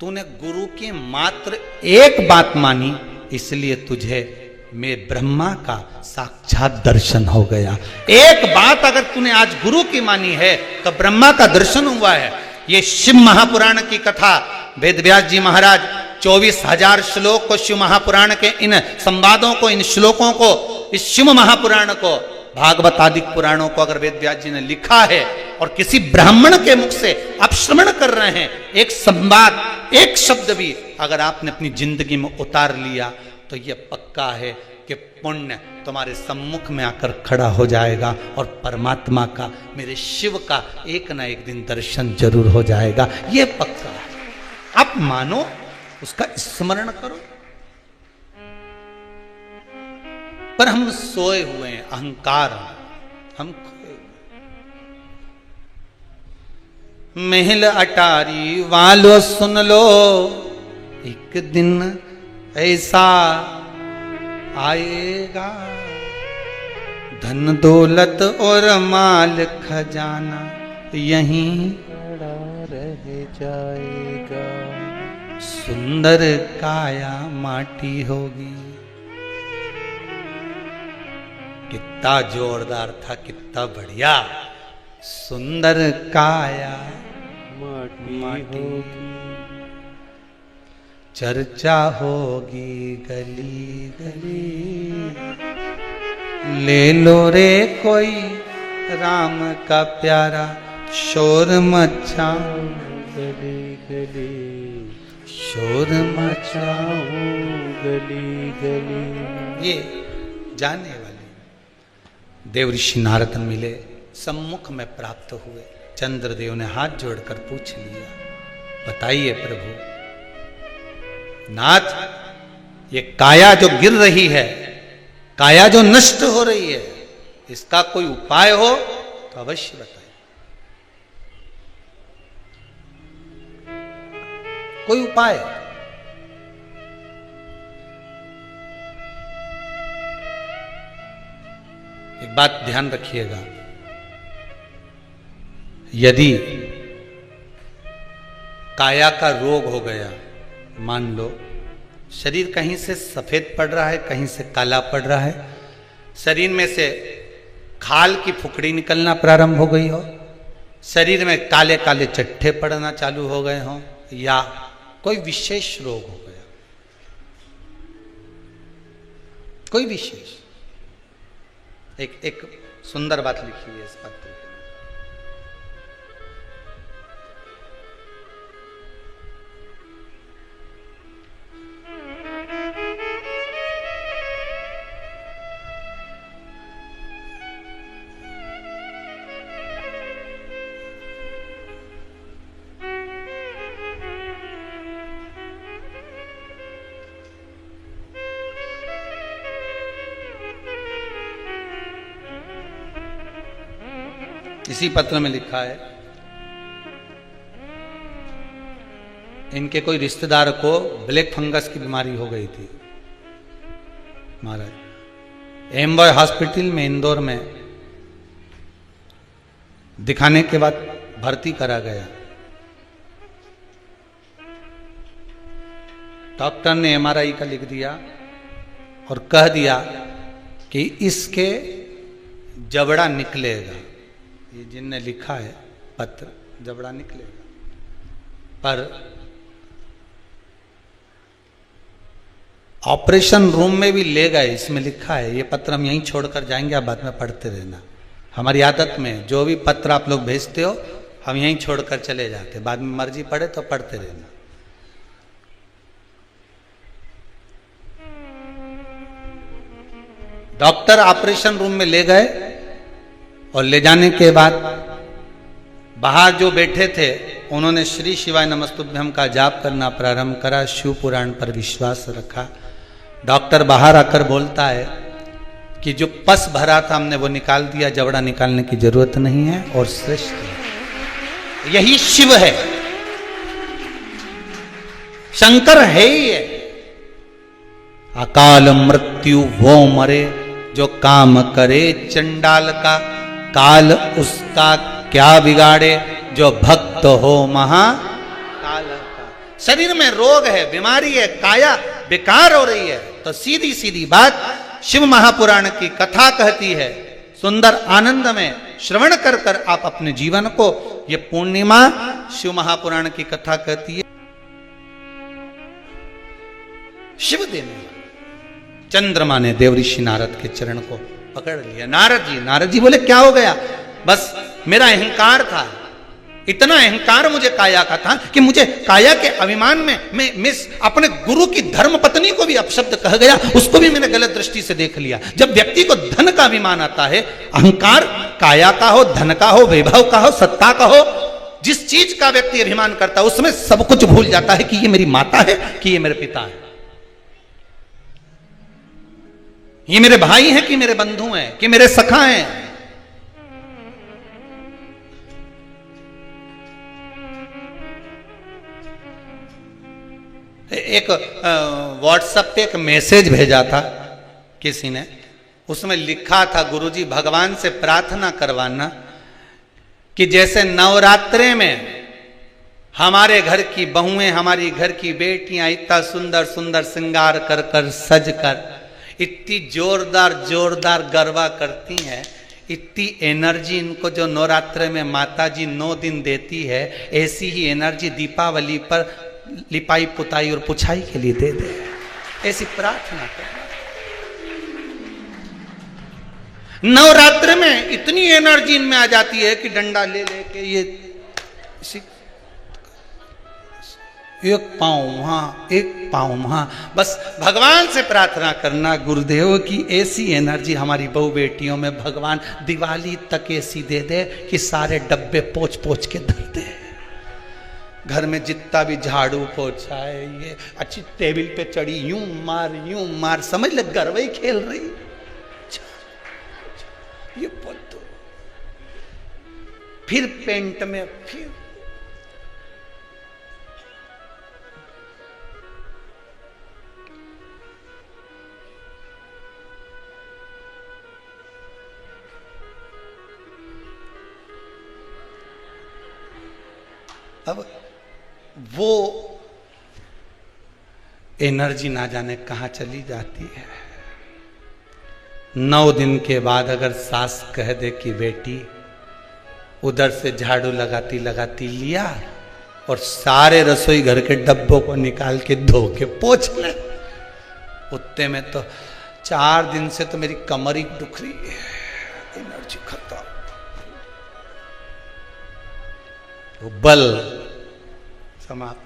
तूने गुरु की मात्र एक बात मानी, इसलिए तुझे मैं ब्रह्मा का साक्षात दर्शन हो गया। एक बात अगर तूने आज गुरु की मानी है तो ब्रह्मा का दर्शन हुआ है। ये शिव महापुराण की कथा वेद व्यास जी महाराज 24,000 श्लोक को शिव महापुराण के इन संवादों को, इन श्लोकों को, इस शिव महापुराण को, भागवत आदि पुराणों को अगर वेद व्यास जी ने लिखा है और किसी ब्राह्मण के मुख से आप श्रवण कर रहे हैं, एक संवाद एक शब्द भी अगर आपने अपनी जिंदगी में उतार लिया तो यह पक्का है कि पुण्य तुम्हारे सम्मुख में आकर खड़ा हो जाएगा और परमात्मा का, मेरे शिव का एक ना एक दिन दर्शन जरूर हो जाएगा। यह पक्का है। आप मानो, उसका स्मरण करो। पर हम सोए हुए हैं, अहंकार हम खोए। महल अटारी वालों सुन लो, एक दिन ऐसा आएगा, धन दौलत और माल खजाना यहीं पड़ा रह जाएगा, सुंदर काया माटी होगी। कितना जोरदार था, कितना बढ़िया। सुंदर काया माटी होगी, चर्चा होगी गली गली, ले लो रे कोई राम का प्यारा, शोर मचाओ गली गली, शोर मचाओ गली गली। ये जाने वाले देव ऋषि नारद मिले, सम्मुख में प्राप्त हुए। चंद्रदेव ने हाथ जोड़कर पूछ लिया, बताइए प्रभु नाथ, ये काया जो गिर रही है, काया जो नष्ट हो रही है, इसका कोई उपाय हो तो अवश्य बताइए। कोई उपाय? एक बात ध्यान रखिएगा, यदि काया का रोग हो गया, मान लो शरीर कहीं से सफेद पड़ रहा है, कहीं से काला पड़ रहा है, शरीर में से खाल की फुकड़ी निकलना प्रारंभ हो गई हो, शरीर में काले काले चट्टे पड़ना चालू हो गए हों, या कोई विशेष रोग हो गया, कोई विशेष। एक सुंदर बात लिखी है इस पत्र में। इसी पत्र में लिखा है, इनके कोई रिश्तेदार को ब्लैक फंगस की बीमारी हो गई थी महाराज। एम्बॉय हॉस्पिटल में इंदौर में दिखाने के बाद भर्ती करा गया। डॉक्टर ने एमआरआई का लिख दिया और कह दिया कि इसके जबड़ा निकलेगा। ये जिनने लिखा है पत्र, जबड़ा निकलेगा। पर ऑपरेशन रूम में भी ले गए, इसमें लिखा है। ये पत्र हम यहीं छोड़कर जाएंगे, आप बाद में पढ़ते रहना। हमारी आदत में जो भी पत्र आप लोग भेजते हो हम यहीं छोड़कर चले जाते, बाद में मर्जी पड़े तो पढ़ते रहना। डॉक्टर ऑपरेशन रूम में ले गए और ले जाने के बाद बाहर जो बैठे थे उन्होंने श्री शिवाय नमस्तुभ्यम का जाप करना प्रारंभ करा, शिव पुराण पर विश्वास रखा। डॉक्टर बाहर आकर बोलता है कि जो पस भरा था हमने वो निकाल दिया, जबड़ा निकालने की जरूरत नहीं है और श्रेष्ठ है। यही शिव है, शंकर है ही है। अकाल मृत्यु वो मरे जो काम करे चंडाल का, काल उसका क्या बिगाड़े जो भक्त हो महाकाल का। शरीर में रोग है, बीमारी है, काया बेकार हो रही है, तो सीधी सीधी बात शिव महापुराण की कथा कहती है। सुंदर आनंद में श्रवण कर कर आप अपने जीवन को, ये पूर्णिमा शिव महापुराण की कथा कहती है। शिव देने चंद्रमा ने देवऋषि नारद के चरण को पकड़ लिया। नारद जी बोले क्या हो गया? बस मेरा अहंकार था, इतना अहंकार मुझे काया का था कि मुझे काया के अभिमान में मैं अपने गुरु की धर्म पत्नी को भी अपशब्द कह गया, उसको भी मैंने गलत दृष्टि से देख लिया। जब व्यक्ति को धन का अभिमान आता है, अहंकार काया का हो, धन का हो, वैभव का हो, सत्ता का हो, जिस चीज का व्यक्ति अभिमान करता है उसमें सब कुछ भूल जाता है कि ये मेरी माता है, कि ये मेरे पिता है, ये मेरे भाई हैं कि मेरे बंधु हैं, कि मेरे सखा हैं। एक व्हाट्सएप पे एक मैसेज भेजा था किसी ने, उसमें लिखा था गुरुजी भगवान से प्रार्थना करवाना कि जैसे नवरात्रे में हमारे घर की बहुएं, हमारी घर की बेटियां इतना सुंदर सुंदर श्रृंगार कर कर सज कर इतनी जोरदार जोरदार गरबा करती हैं, इतनी एनर्जी इनको जो नवरात्रे में माता जी 9 दिन देती है, ऐसी ही एनर्जी दीपावली पर लिपाई पुताई और पुछाई के लिए दे दे। ऐसी प्रार्थना कर। नवरात्र में इतनी एनर्जी इनमें आ जाती है कि डंडा ले लेके ये एक पांव वहां, एक पांव वहां। बस भगवान से प्रार्थना करना गुरुदेव की ऐसी एनर्जी हमारी बहु बेटियों में भगवान दिवाली तक ऐसी दे दे कि सारे डब्बे पोंछ पोंछ के धर दे। घर में जितना भी झाड़ू पोछा है, ये अच्छी टेबल पे चढ़ी यूं मार, समझ ले गरबा ही खेल रही। ये पत्तो फिर पेंट में, फिर अब वो एनर्जी ना जाने कहां चली जाती है। 9 दिन के बाद अगर सास कह दे कि बेटी उधर से झाड़ू लगाती लगाती लिया और सारे रसोई घर के डब्बों को निकाल के धो के पोंछ ले, उतने में तो 4 दिन से तो मेरी कमर ही दुख रही है, एनर्जी खत्म। वो बल समाप्त।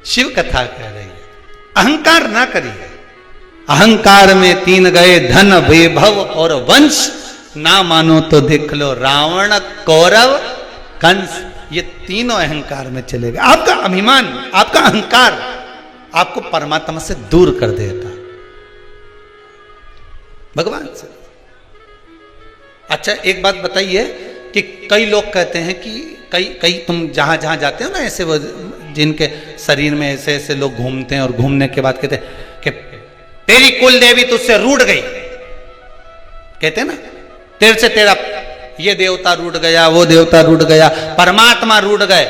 शिव कथा कह रही है अहंकार ना करिए। अहंकार में 3 गए धन वैभव और वंश, ना मानो तो देख लो रावण कौरव कंस। ये तीनों अहंकार में चले गए। आपका अभिमान, आपका अहंकार आपको परमात्मा से दूर कर देता, भगवान से। अच्छा एक बात बताइए कि कई लोग कहते हैं कि कई तुम जहां जहां जाते हो ना, ऐसे वो जिनके शरीर में ऐसे ऐसे लोग घूमते हैं और घूमने के बाद कहते हैं कि तेरी कुल देवी तुझसे रूठ गई, कहते हैं ना, तेरे से तेरा ये देवता रूठ गया, वो देवता रूठ गया, परमात्मा रूठ गए।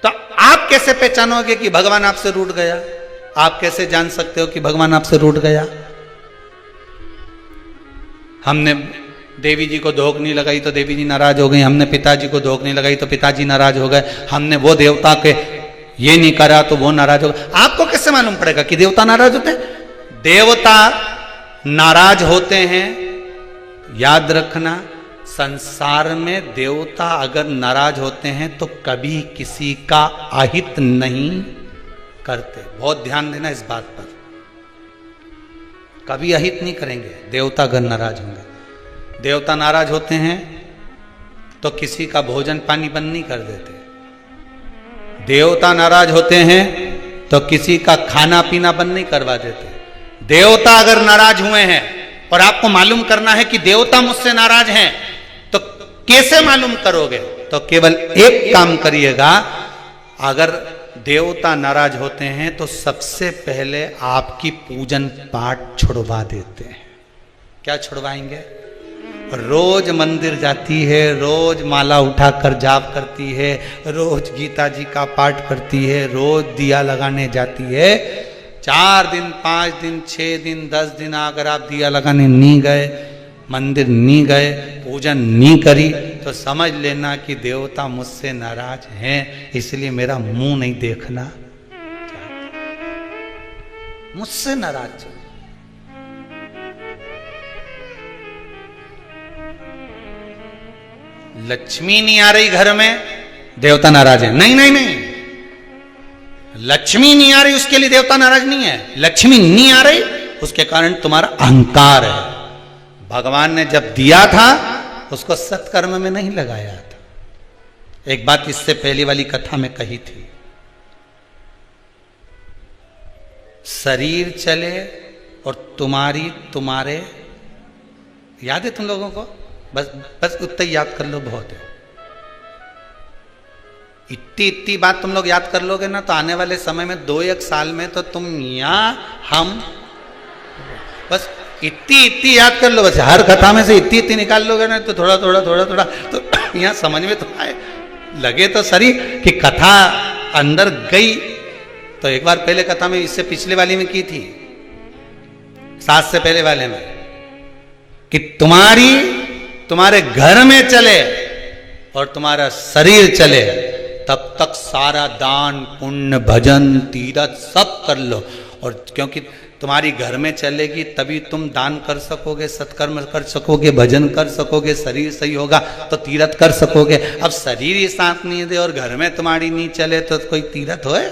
तो आप कैसे पहचानोगे कि भगवान आपसे रूठ गया? आप कैसे जान सकते हो कि भगवान आपसे रूठ गया? हमने देवी जी को धोख नहीं लगाई तो देवी जी नाराज हो गई, हमने पिताजी को धोख नहीं लगाई तो पिताजी नाराज हो गए, हमने वो देवता के ये नहीं करा तो वो नाराज हो गए। आपको कैसे मालूम पड़ेगा कि देवता नाराज होते हैं? देवता नाराज होते हैं। याद रखना, संसार में देवता अगर नाराज होते हैं तो कभी किसी का अहित नहीं करते। बहुत ध्यान देना इस बात पर, कभी अहित नहीं करेंगे देवता अगर नाराज होंगे। देवता नाराज होते हैं तो किसी का भोजन पानी बंद नहीं कर देते। देवता नाराज होते हैं तो किसी का खाना पीना बंद नहीं करवा देते। देवता अगर नाराज हुए हैं और आपको मालूम करना है कि देवता मुझसे नाराज हैं, तो कैसे मालूम करोगे? तो केवल एक काम करिएगा, अगर देवता नाराज होते हैं तो सबसे पहले आपकी पूजन पाठ छुड़वा देते हैं। क्या छुड़वाएंगे? रोज मंदिर जाती है, रोज माला उठाकर जाप करती है, रोज गीता जी का पाठ करती है, रोज दिया लगाने जाती है। 4 दिन 5 दिन 6 दिन 10 दिन अगर आप दिया लगाने नहीं गए, मंदिर नहीं गए, पूजन नहीं करी, तो समझ लेना कि देवता मुझसे नाराज हैं, इसलिए मेरा मुंह नहीं देखना, मुझसे नाराज। लक्ष्मी नहीं आ रही घर में, देवता नाराज है? नहीं नहीं नहीं, लक्ष्मी नहीं आ रही उसके लिए देवता नाराज नहीं है। लक्ष्मी नहीं आ रही उसके कारण तुम्हारा अहंकार है। भगवान ने जब दिया था उसको सत्कर्म में नहीं लगाया था। एक बात इससे पहली वाली कथा में कही थी, शरीर चले और तुम्हारे याद है तुम लोगों को? बस उतना ही याद कर लो, बहुत है। इतनी बात तुम लोग याद कर लोगे ना, तो आने वाले समय में 2-1 साल में तो तुम हम बस इतनी याद कर लो। बस हर कथा में से इतनी निकाल लोगे ना, तो थोड़ा थोड़ा तो यहाँ समझ में तो आए, लगे तो सही कि कथा अंदर गई। तो एक बार पहले कथा में, इससे पिछले वाली में की थी, 7 से पहले वाले में, कि तुम्हारे घर में चले और तुम्हारा शरीर चले, तब तक सारा दान पुण्य भजन तीरथ सब कर लो। और क्योंकि तुम्हारी घर में चलेगी तभी तुम दान कर सकोगे, सत्कर्म कर सकोगे, भजन कर सकोगे, शरीर सही होगा तो तीरथ कर सकोगे। अब शरीर ही साथ नहीं दे और घर में तुम्हारी नहीं चले तो कोई तीरथ होए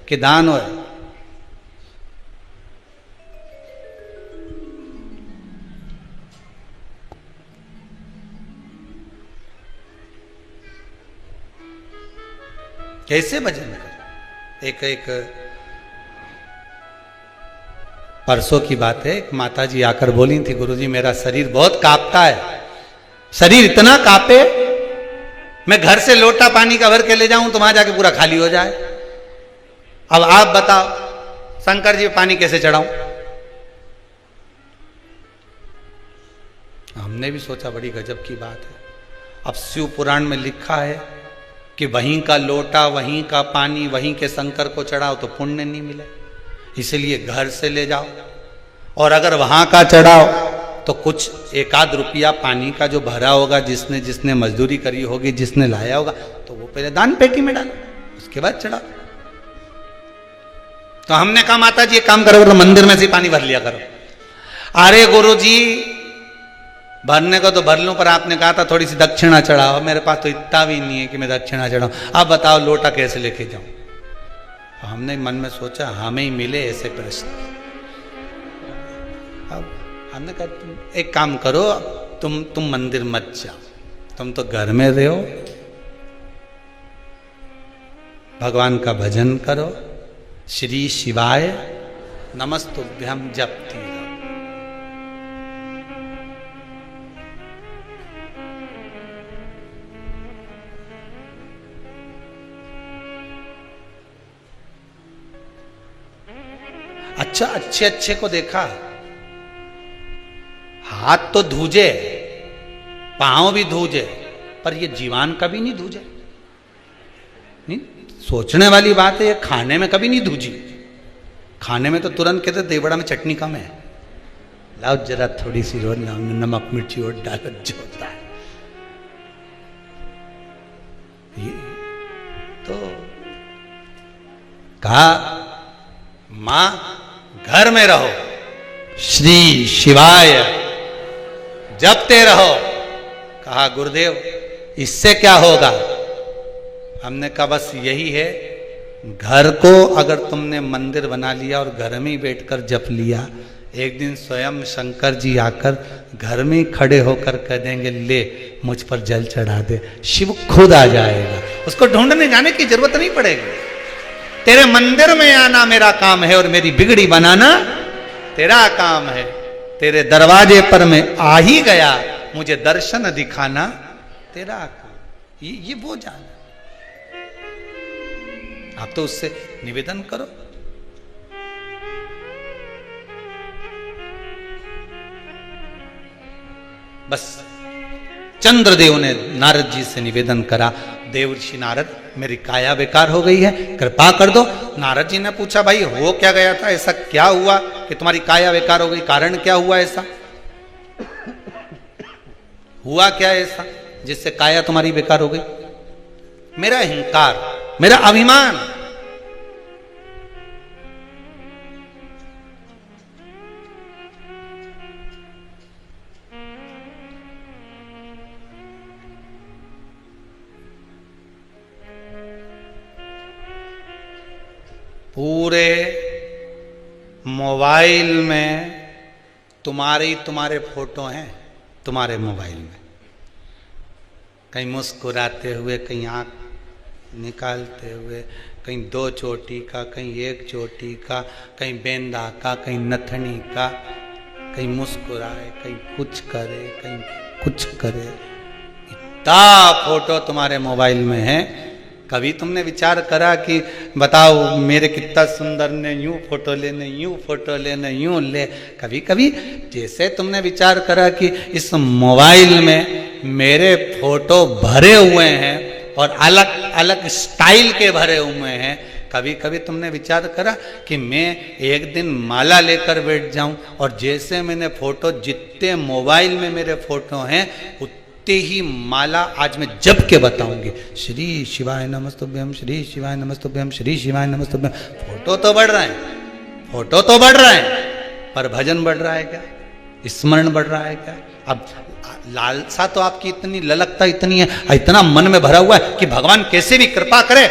कि दान होए? कैसे भजन कर? एक परसों की बात है, एक माता जी आकर बोली थी, गुरुजी मेरा शरीर बहुत कांपता है, शरीर इतना कांपे, मैं घर से लोटा पानी का भर के ले जाऊं तो वहां जाके पूरा खाली हो जाए। अब आप बताओ शंकर जी पानी कैसे चढ़ाऊं? हमने भी सोचा बड़ी गजब की बात है। अब शिव पुराण में लिखा है कि वहीं का लोटा, वहीं का पानी, वहीं के शंकर को चढ़ाओ तो पुण्य नहीं मिले, इसलिए घर से ले जाओ। और अगर वहां का चढ़ाओ तो कुछ 1-8 रुपया पानी का जो भरा होगा, जिसने मजदूरी करी होगी, जिसने लाया होगा, तो वो पहले दान पेटी में डालो, उसके बाद चढ़ाओ। तो हमने कहा माता जी एक काम करो, तो मंदिर में से पानी भर लिया करो। अरे गुरु जी भरने को तो भर लूं, पर आपने कहा था थोड़ी सी दक्षिणा चढ़ाओ, मेरे पास तो इतना भी नहीं है कि मैं दक्षिणा चढ़ाऊं। अब बताओ लोटा कैसे लेके जाऊं? तो हमने मन में सोचा हमें ही मिले ऐसे प्रश्न। अब हमने कहा तुम एक काम करो, तुम मंदिर मत जाओ, तुम तो घर में रहो, भगवान का भजन करो, श्री शिवाय नमस्तुभ्यम जपती रहो। अच्छा अच्छे अच्छे को देखा, हाथ तो धूजे, पांव भी धूजे, पर ये जीवान कभी नहीं धूजे। नहीं, सोचने वाली बात है, ये खाने में कभी नहीं धूजी। खाने में तो तुरंत कहते देवड़ा में चटनी कम है, लाओ जरा थोड़ी सी रोज नमक मिर्ची और डालो, जो होता है। ये तो कहा मां घर में रहो, श्री शिवाय जपते रहो। कहा गुरुदेव इससे क्या होगा? हमने कहा बस यही है, घर को अगर तुमने मंदिर बना लिया और घर में ही बैठकर जप लिया, एक दिन स्वयं शंकर जी आकर घर में ही खड़े होकर कह देंगे ले मुझ पर जल चढ़ा दे, शिव खुद आ जाएगा, उसको ढूंढने जाने की जरूरत नहीं पड़ेगी। तेरे मंदिर में आना मेरा काम है और मेरी बिगड़ी बनाना तेरा काम है। तेरे दरवाजे पर मैं आ ही गया, मुझे दर्शन दिखाना तेरा काम। ये वो जान, आप तो उससे निवेदन करो। बस चंद्रदेव ने नारद जी से निवेदन करा, देवर्षि नारद मेरी काया बेकार हो गई है, कृपा कर दो। नारद जी ने पूछा भाई हो क्या गया था, ऐसा क्या हुआ कि तुम्हारी काया बेकार हो गई, कारण क्या हुआ ऐसा? हुआ क्या ऐसा जिससे काया तुम्हारी बेकार हो गई? मेरा अहंकार, मेरा अभिमान। पूरे मोबाइल में तुम्हारे फोटो हैं, तुम्हारे मोबाइल में, कहीं मुस्कुराते हुए, कहीं आंख निकालते हुए, कहीं 2 चोटी का, कहीं 1 चोटी का, कहीं बेंदा का, कहीं नथनी का, कहीं मुस्कुराए, कहीं कुछ करे, कहीं कुछ करे, इतना फोटो तुम्हारे मोबाइल में है। कभी तुमने विचार करा कि बताओ मेरे कितना सुंदर ने यूं फोटो लेने, यूं फोटो लेने, यूं ले? कभी कभी जैसे तुमने विचार करा कि इस मोबाइल में मेरे फोटो भरे हुए हैं और अलग अलग स्टाइल के भरे हुए हैं, कभी कभी तुमने विचार करा कि मैं एक दिन माला लेकर बैठ जाऊं और जैसे मैंने फोटो, जितने मोबाइल में मेरे फोटो हैं उतने ही माला आज मैं जप के बताऊंगी, श्री शिवाय नमस्तुभ्यम, श्री शिवाय नमस्तुभ्यम, श्री शिवाय नमस्तुभ्यम। फोटो तो बढ़ रहा है, फोटो तो बढ़ रहा है, पर भजन बढ़ रहा है क्या? स्मरण बढ़ रहा है क्या? अब लालसा तो आपकी इतनी, ललकता इतनी है, इतना मन में भरा हुआ है कि भगवान कैसे भी कृपा करे।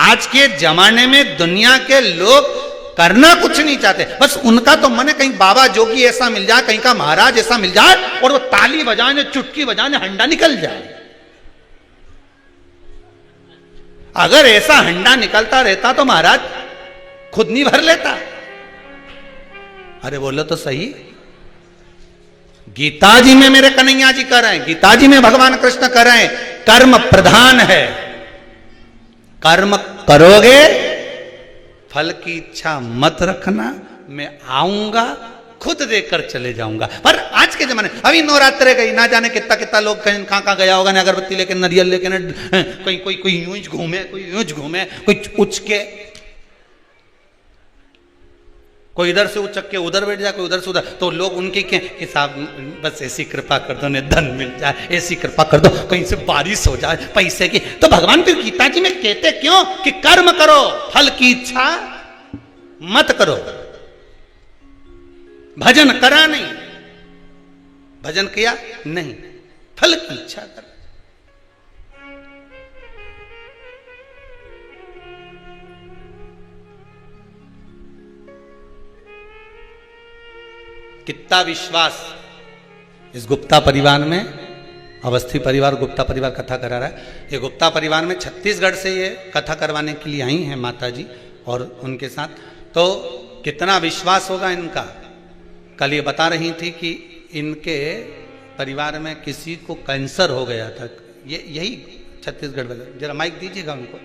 आज के जमाने में दुनिया के लोग करना कुछ नहीं चाहते, बस उनका तो मन है कहीं बाबा जोगी ऐसा मिल जाए, कहीं का महाराज ऐसा मिल जाए और वो ताली बजाने, चुटकी बजाने, हंडा निकल जाए। अगर ऐसा हंडा निकलता रहता तो महाराज खुद नहीं भर लेता। अरे बोलो तो सही, गीता जी में मेरे कन्हैया जी कर रहे हैं, गीता जी में भगवान कृष्ण कर रहे हैं, कर्म प्रधान है, कर्म करोगे फल की इच्छा मत रखना, मैं आऊंगा खुद देकर चले जाऊंगा। पर आज के जमाने, अभी नवरात्रे गई, ना जाने कितना कितना लोग कहीं कहां गया होगा, ना अगरबत्ती लेके, नरियल लेके, कहीं कोई यूं ही घूमे, कोई यूं ही घूमे, कोई उच के, कोई इधर से उचक के उधर बैठ जाए, कोई उधर से उधर। तो लोग उनके के हिसाब, बस ऐसी कृपा कर दो, ने धन मिल जाए, ऐसी कृपा कर दो, कहीं से बारिश हो जाए पैसे की। तो भगवान फिर गीता जी में कहते क्यों कि कर्म करो, फल की इच्छा मत करो। भजन करा नहीं, भजन किया नहीं, फल की इच्छा कर। कितना विश्वास इस गुप्ता परिवार में, अवस्थी परिवार गुप्ता परिवार कथा करा रहा है। ये गुप्ता परिवार में छत्तीसगढ़ से ये कथा करवाने के लिए आई हैं माता जी और उनके साथ, तो कितना विश्वास होगा इनका। कल ये बता रही थी कि इनके परिवार में किसी को कैंसर हो गया था, ये यही छत्तीसगढ़ में। जरा माइक दीजिएगा उनको।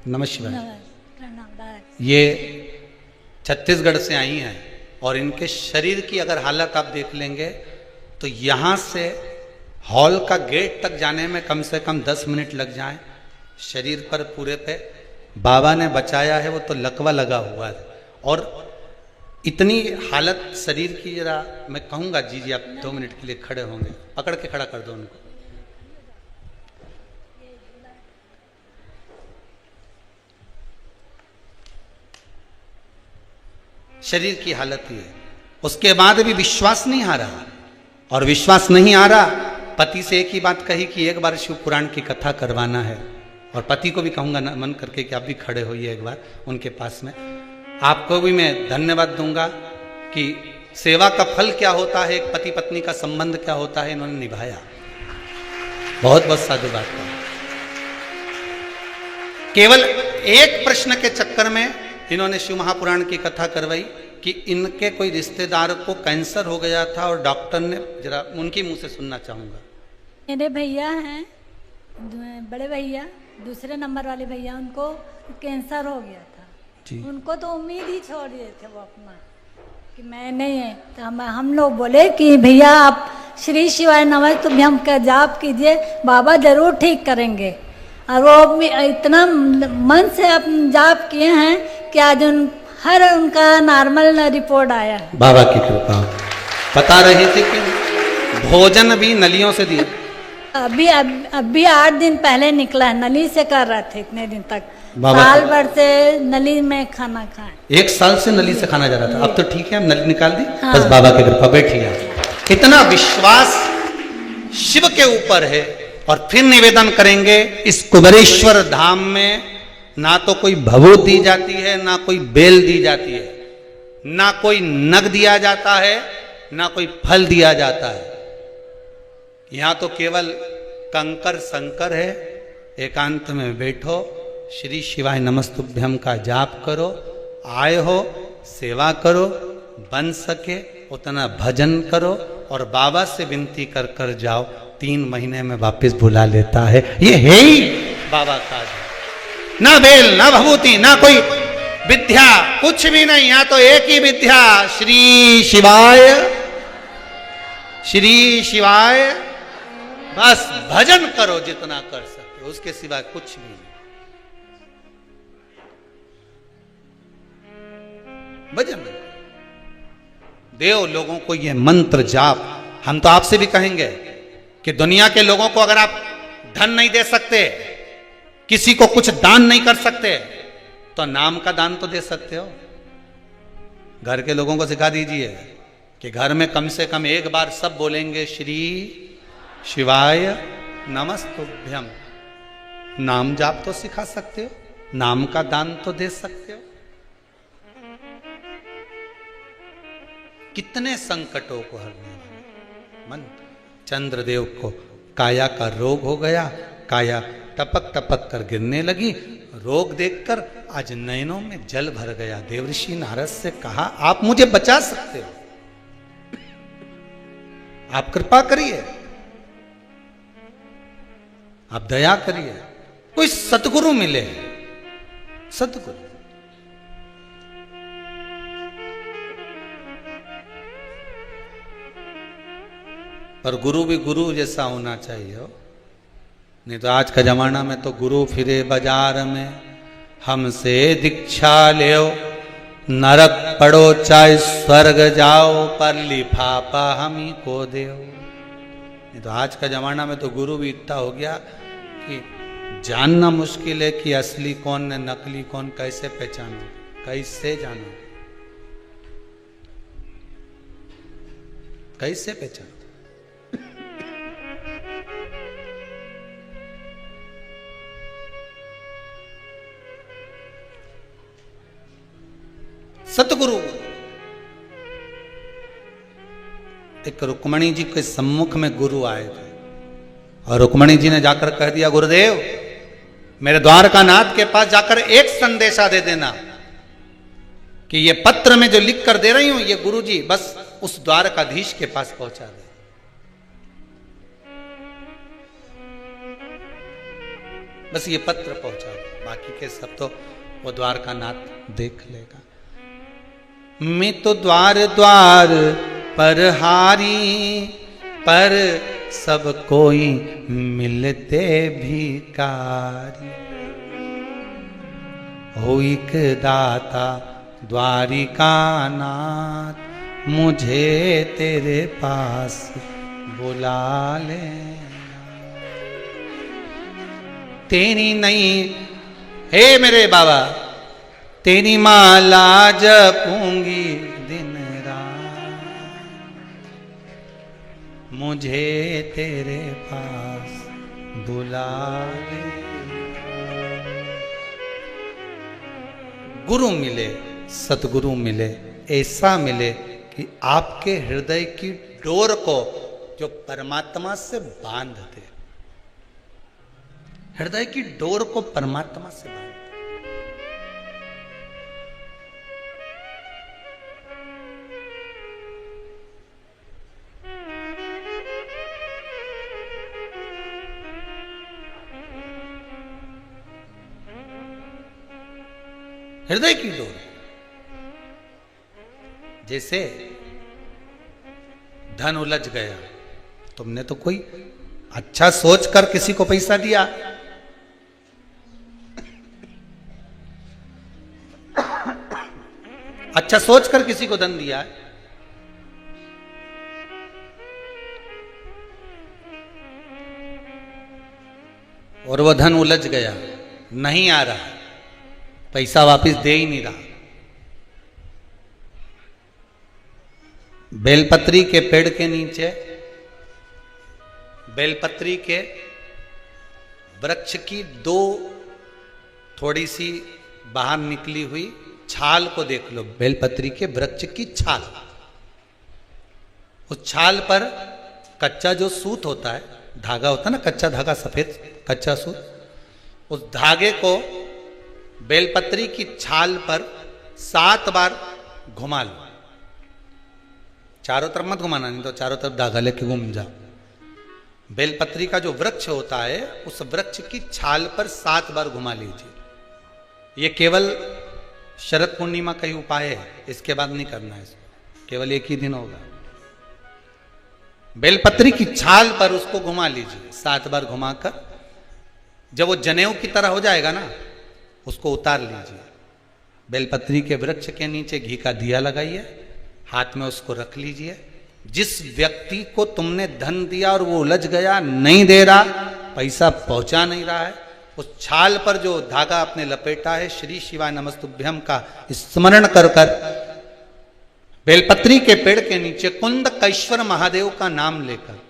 नमस्कार। प्रणाम। ये छत्तीसगढ़ से आई हैं और इनके शरीर की अगर हालत आप देख लेंगे तो यहाँ से हॉल का गेट तक जाने में कम से कम 10 मिनट लग जाएं। शरीर पर पूरे पे बाबा ने बचाया है, वो तो लकवा लगा हुआ है। और इतनी हालत शरीर की, जरा मैं कहूँगा जी जी आप 2 मिनट के लिए खड़े होंगे, पकड़ के खड़ा कर दो उनको। शरीर की हालत ही है। उसके बाद भी विश्वास नहीं आ रहा, और विश्वास नहीं आ रहा, पति से एक ही बात कही कि एक बार शिव पुराण की कथा करवाना है। और पति को भी कहूंगा ना मन करके कि आप भी खड़े होइए एक बार उनके पास में। आपको भी मैं धन्यवाद दूंगा कि सेवा का फल क्या होता है, एक पति पत्नी का संबंध क्या होता है, इन्होंने निभाया। बहुत बहुत साधुवाद का। केवल एक प्रश्न के चक्कर में इन्होंने शिव महापुराण की कथा करवाई कि इनके कोई रिश्तेदार को कैंसर हो गया था और डॉक्टर ने, जरा उनकी मुंह से सुनना चाहूंगा। मेरे भैया हैं, बड़े भैया, दूसरे नंबर वाले भैया, उनको कैंसर हो गया था जी। उनको तो उम्मीद ही छोड़ दिए थे वो अपना कि मैं नहीं है। तो हम लोग बोले कि भैया आप श्री शिवाय नमः तुभ्यम का जाप कीजिए, बाबा जरूर ठीक करेंगे। और वो इतना मन से आप जाप किए हैं कि आज हर उनका नॉर्मल रिपोर्ट आया है। बाबा की कृपा। बता रही थी कि भोजन भी नलियों से दिया। अभी 8 दिन पहले निकला है, नली से कर रहे थे इतने दिन तक। बाबा साल भर से नली में खाना खाए। 1 साल से नली से खाना जा रहा था, अब तो ठीक है, हम नली निकाल दी। हाँ। बस बाबा की कृपा। बैठिए। कितना विश्वास शिव के ऊपर है। और फिर निवेदन करेंगे, इस कुबेरेश्वर धाम में ना तो कोई भभूत दी जाती है, ना कोई बेल दी जाती है, ना कोई नग दिया जाता है, ना कोई फल दिया जाता है। यहां तो केवल कंकर संकर है। एकांत में बैठो, श्री शिवाय नमस्तुभ्यम का जाप करो, आए हो सेवा करो, बन सके उतना भजन करो, और बाबा से विनती कर कर जाओ, 3 महीने में वापस बुला लेता है। ये है ही बाबा का। ना बेल, ना भभूति, ना कोई विद्या, कुछ भी नहीं। यहाँ तो एक ही विद्या, श्री शिवाय, श्री शिवाय। बस भजन करो जितना कर सकते, उसके सिवा कुछ भी नहीं। भजन देव लोगों को ये मंत्र जाप। हम तो आपसे भी कहेंगे कि दुनिया के लोगों को अगर आप धन नहीं दे सकते, किसी को कुछ दान नहीं कर सकते, तो नाम का दान तो दे सकते हो। घर के लोगों को सिखा दीजिए कि घर में कम से कम एक बार सब बोलेंगे श्री शिवाय नमस्तुभ्यम। नाम जाप तो सिखा सकते हो, नाम का दान तो दे सकते हो। कितने संकटों को हरने वाले मंत्र। चंद्रदेव को काया का रोग हो गया, काया टपक टपक कर गिरने लगी। रोग देखकर आज नयनों में जल भर गया। देवऋषि नारद से कहा, आप मुझे बचा सकते हो, आप कृपा करिए, आप दया करिए, कोई सतगुरु मिले। सतगुरु पर गुरु भी गुरु जैसा होना चाहिए हो। नहीं तो आज का जमाना में तो गुरु फिरे बाजार में, हमसे दीक्षा ले, नरक पड़ो चाहे स्वर्ग जाओ, पर लिफाफा हम ही को दे। नहीं तो आज का जमाना में तो गुरु भी इतना हो गया कि जानना मुश्किल है कि असली कौन है नकली कौन, कैसे पहचानो, कैसे जानो, कैसे पहचानो। सतगुरु एक रुक्मणी जी के सम्मुख में गुरु आए थे, और रुक्मणी जी ने जाकर कह दिया, गुरुदेव मेरे द्वारकानाथ के पास जाकर एक संदेशा दे देना कि ये पत्र में जो लिख कर दे रही हूं, ये गुरु जी बस उस द्वारकाधीश के पास पहुंचा दे। बस ये पत्र पहुंचा दे। बाकी के सब तो वो द्वारका नाथ देख लेगा। मैं तो द्वार द्वार पर हारी, पर सब कोई मिलते भिखारी। हो एक दाता द्वारिका नाथ, मुझे तेरे पास बुला ले। तेरी नहीं, हे मेरे बाबा, तेरी माला जपूंगी दिन रात, मुझे तेरे पास बुला ले। गुरु मिले, सतगुरु मिले, ऐसा मिले कि आपके हृदय की डोर को जो परमात्मा से बांध दे, हृदय की डोर को परमात्मा से बांध दे। हृदय की डोर, जैसे धन उलझ गया, तुमने तो कोई अच्छा सोचकर किसी को पैसा दिया, अच्छा सोचकर किसी को धन दिया, और वो धन उलझ गया, नहीं आ रहा, पैसा वापस दे ही नहीं रहा। बेलपत्री के पेड़ के नीचे, बेलपत्री के वृक्ष की दो थोड़ी सी बाहर निकली हुई छाल को देख लो, बेलपत्री के वृक्ष की छाल। उस छाल पर कच्चा जो सूत होता है, धागा होता है ना, कच्चा धागा, सफेद कच्चा सूत, उस धागे को बेलपत्री की छाल पर 7 बार घुमा लो। चारों तरफ मत घुमाना, नहीं तो चारों तरफ धागा लेके घूम जाओ। बेलपत्री का जो वृक्ष होता है, उस वृक्ष की छाल पर 7 बार घुमा लीजिए। ये केवल शरद पूर्णिमा का ही उपाय है, इसके बाद नहीं करना है, केवल एक ही दिन होगा। बेलपत्री की छाल पर उसको घुमा लीजिए 7 बार घुमाकर, जब वो जनेऊ की तरह हो जाएगा ना, उसको उतार लीजिए। बेलपत्री के वृक्ष के नीचे घी का दिया लगाइए, हाथ में उसको रख लीजिए। जिस व्यक्ति को तुमने धन दिया और वो उलझ गया, नहीं दे रहा, पैसा पहुंचा नहीं रहा है, उस छाल पर जो धागा आपने लपेटा है, श्री शिवाय नमस्तुभ्यम का स्मरण कर कर बेलपत्री के पेड़ के नीचे कुंदकेश्वर महादेव का नाम लेकर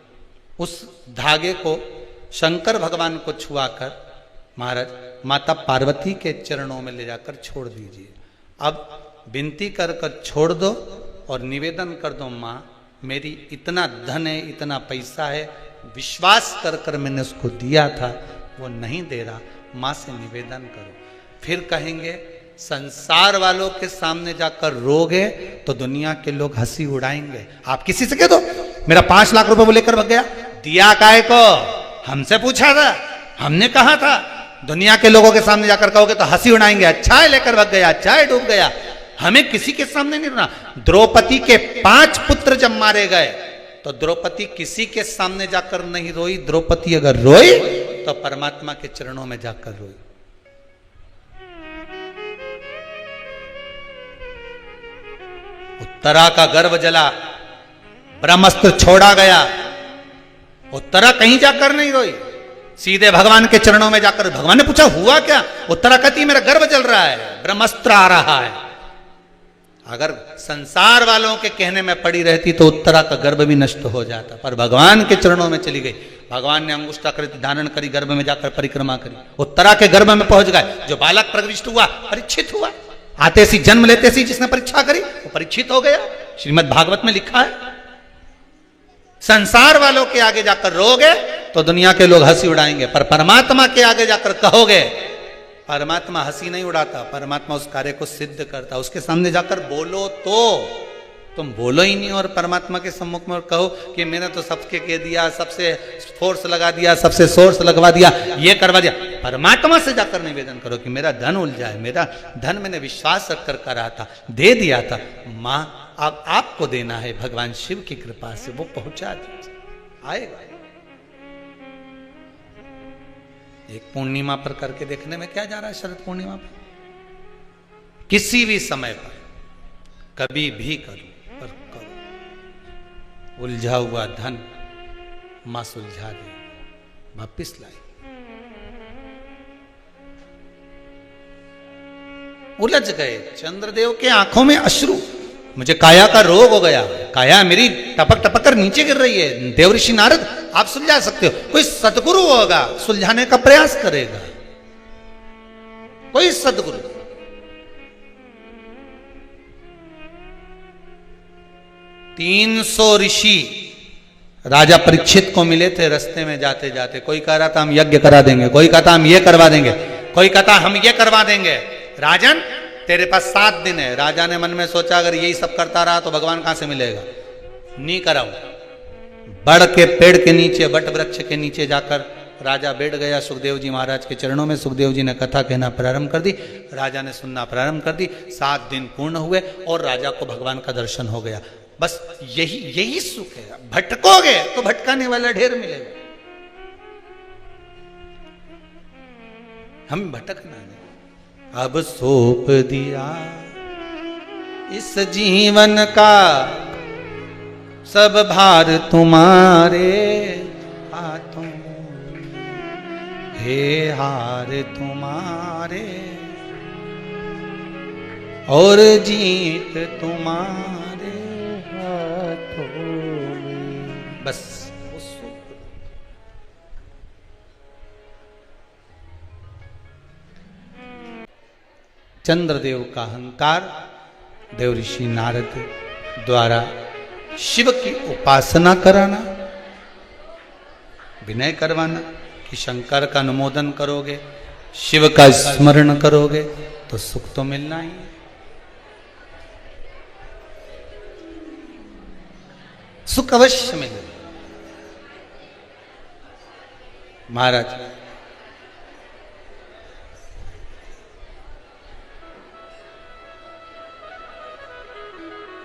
उस धागे को शंकर भगवान को छुआकर महाराज माता पार्वती के चरणों में ले जाकर छोड़ दीजिए। अब विनती कर कर छोड़ दो और निवेदन कर दो, माँ मेरी इतना धन है, इतना पैसा है, विश्वास कर कर मैंने उसको दिया था, वो नहीं दे रहा, माँ से निवेदन करो। फिर कहेंगे संसार वालों के सामने जाकर रोगे तो दुनिया के लोग हंसी उड़ाएंगे। आप किसी से कह दो मेरा 5 लाख रुपए वो लेकर भाग गया, दिया काय को, हमसे पूछा था, हमने कहा था। दुनिया के लोगों के सामने जाकर कहोगे तो हंसी उड़ाएंगे, अच्छा है लेकर भाग गया, अच्छा है डूब गया। हमें किसी के सामने नहीं रोना। द्रौपदी के 5 पुत्र जब मारे गए तो द्रौपदी किसी के सामने जाकर नहीं रोई। द्रौपदी अगर रोई तो परमात्मा के चरणों में जाकर रोई। उत्तरा का गर्भ जला, ब्रह्मास्त्र छोड़ा गया, उत्तरा कहीं जाकर नहीं रोई, सीधे भगवान के चरणों में जाकर। भगवान ने पूछा हुआ क्या? उत्तरा कहती मेरा गर्भ जल रहा है, ब्रह्मास्त्र आ रहा है। अगर संसार वालों के कहने में पड़ी रहती तो उत्तरा का गर्भ भी नष्ट हो जाता, पर भगवान के चरणों में चली गई। भगवान ने अंगुष्ठाकृति धारण करी, गर्भ में जाकर परिक्रमा करी, उत्तरा के गर्भ में पहुंच गए। जो बालक प्रविष्ट हुआ परीक्षित हुआ, आते सी जन्म लेते सी जिसने परीक्षा करी वो परीक्षित हो गया। श्रीमद् भागवत में लिखा है। संसार वालों के आगे जाकर रोगे तो दुनिया के लोग हंसी उड़ाएंगे, पर परमात्मा के आगे जाकर कहोगे, परमात्मा हंसी नहीं उड़ाता, परमात्मा उस कार्य को सिद्ध करता। उसके सामने जाकर बोलो तो तुम बोलो ही नहीं, और परमात्मा के सम्मुख में और कहो कि मैंने तो सबके कह दिया, सबसे फोर्स लगा दिया, सबसे सोर्स लगवा दिया, ये करवा दिया। परमात्मा से जाकर निवेदन करो कि मेरा धन उलझा है, मेरा धन मैंने विश्वास रखकर करा था, दे दिया था, मां अब आपको देना है, भगवान शिव की कृपा से वो पहुंचा दीजिए, आएगा। एक पूर्णिमा पर करके देखने में क्या जा रहा है? शरद पूर्णिमा पर किसी भी समय पर कभी भी करो, पर करो। उलझा हुआ धन मां सुलझा दे, वापिस लाई। उलझ गए चंद्रदेव के आंखों में अश्रु, मुझे काया का रोग हो गया, काया मेरी टपक टपक कर नीचे गिर रही है। देवऋषि नारद आप सुलझा सकते हो, कोई सदगुरु होगा सुलझाने का प्रयास करेगा, कोई सदगुरु। 300 ऋषि राजा परीक्षित को मिले थे रास्ते में जाते जाते। कोई कह रहा था हम यज्ञ करा देंगे, कोई कहता हम ये करवा देंगे, कोई कहता हम ये करवा देंगे। राजन तेरे पास 7 दिन है। राजा ने मन में सोचा अगर यही सब करता रहा तो भगवान कहां से मिलेगा, नहीं कराऊ। बड़ के पेड़ के नीचे, वट वृक्ष के नीचे जाकर राजा बैठ गया सुखदेव जी महाराज के चरणों में। सुखदेव जी ने कथा कहना प्रारंभ कर दी, राजा ने सुनना प्रारंभ कर दी। 7 दिन पूर्ण हुए और राजा को भगवान का दर्शन हो गया। बस यही सुख है। भटकोगे तो भटकाने वाला ढेर मिलेगा, हम भटकना नहीं। अब सौंप दिया इस जीवन का सब भार तुम्हारे हाथों, हे हार तुम्हारे और जीत तुम्हारे हाथों में। बस चंद्रदेव का अहंकार देवऋषि नारद द्वारा शिव की उपासना कराना, विनय करवाना कि शंकर का अनुमोदन करोगे, शिव का स्मरण करोगे तो सुख तो मिलना ही। सुख अवश्य मिलेगा। महाराज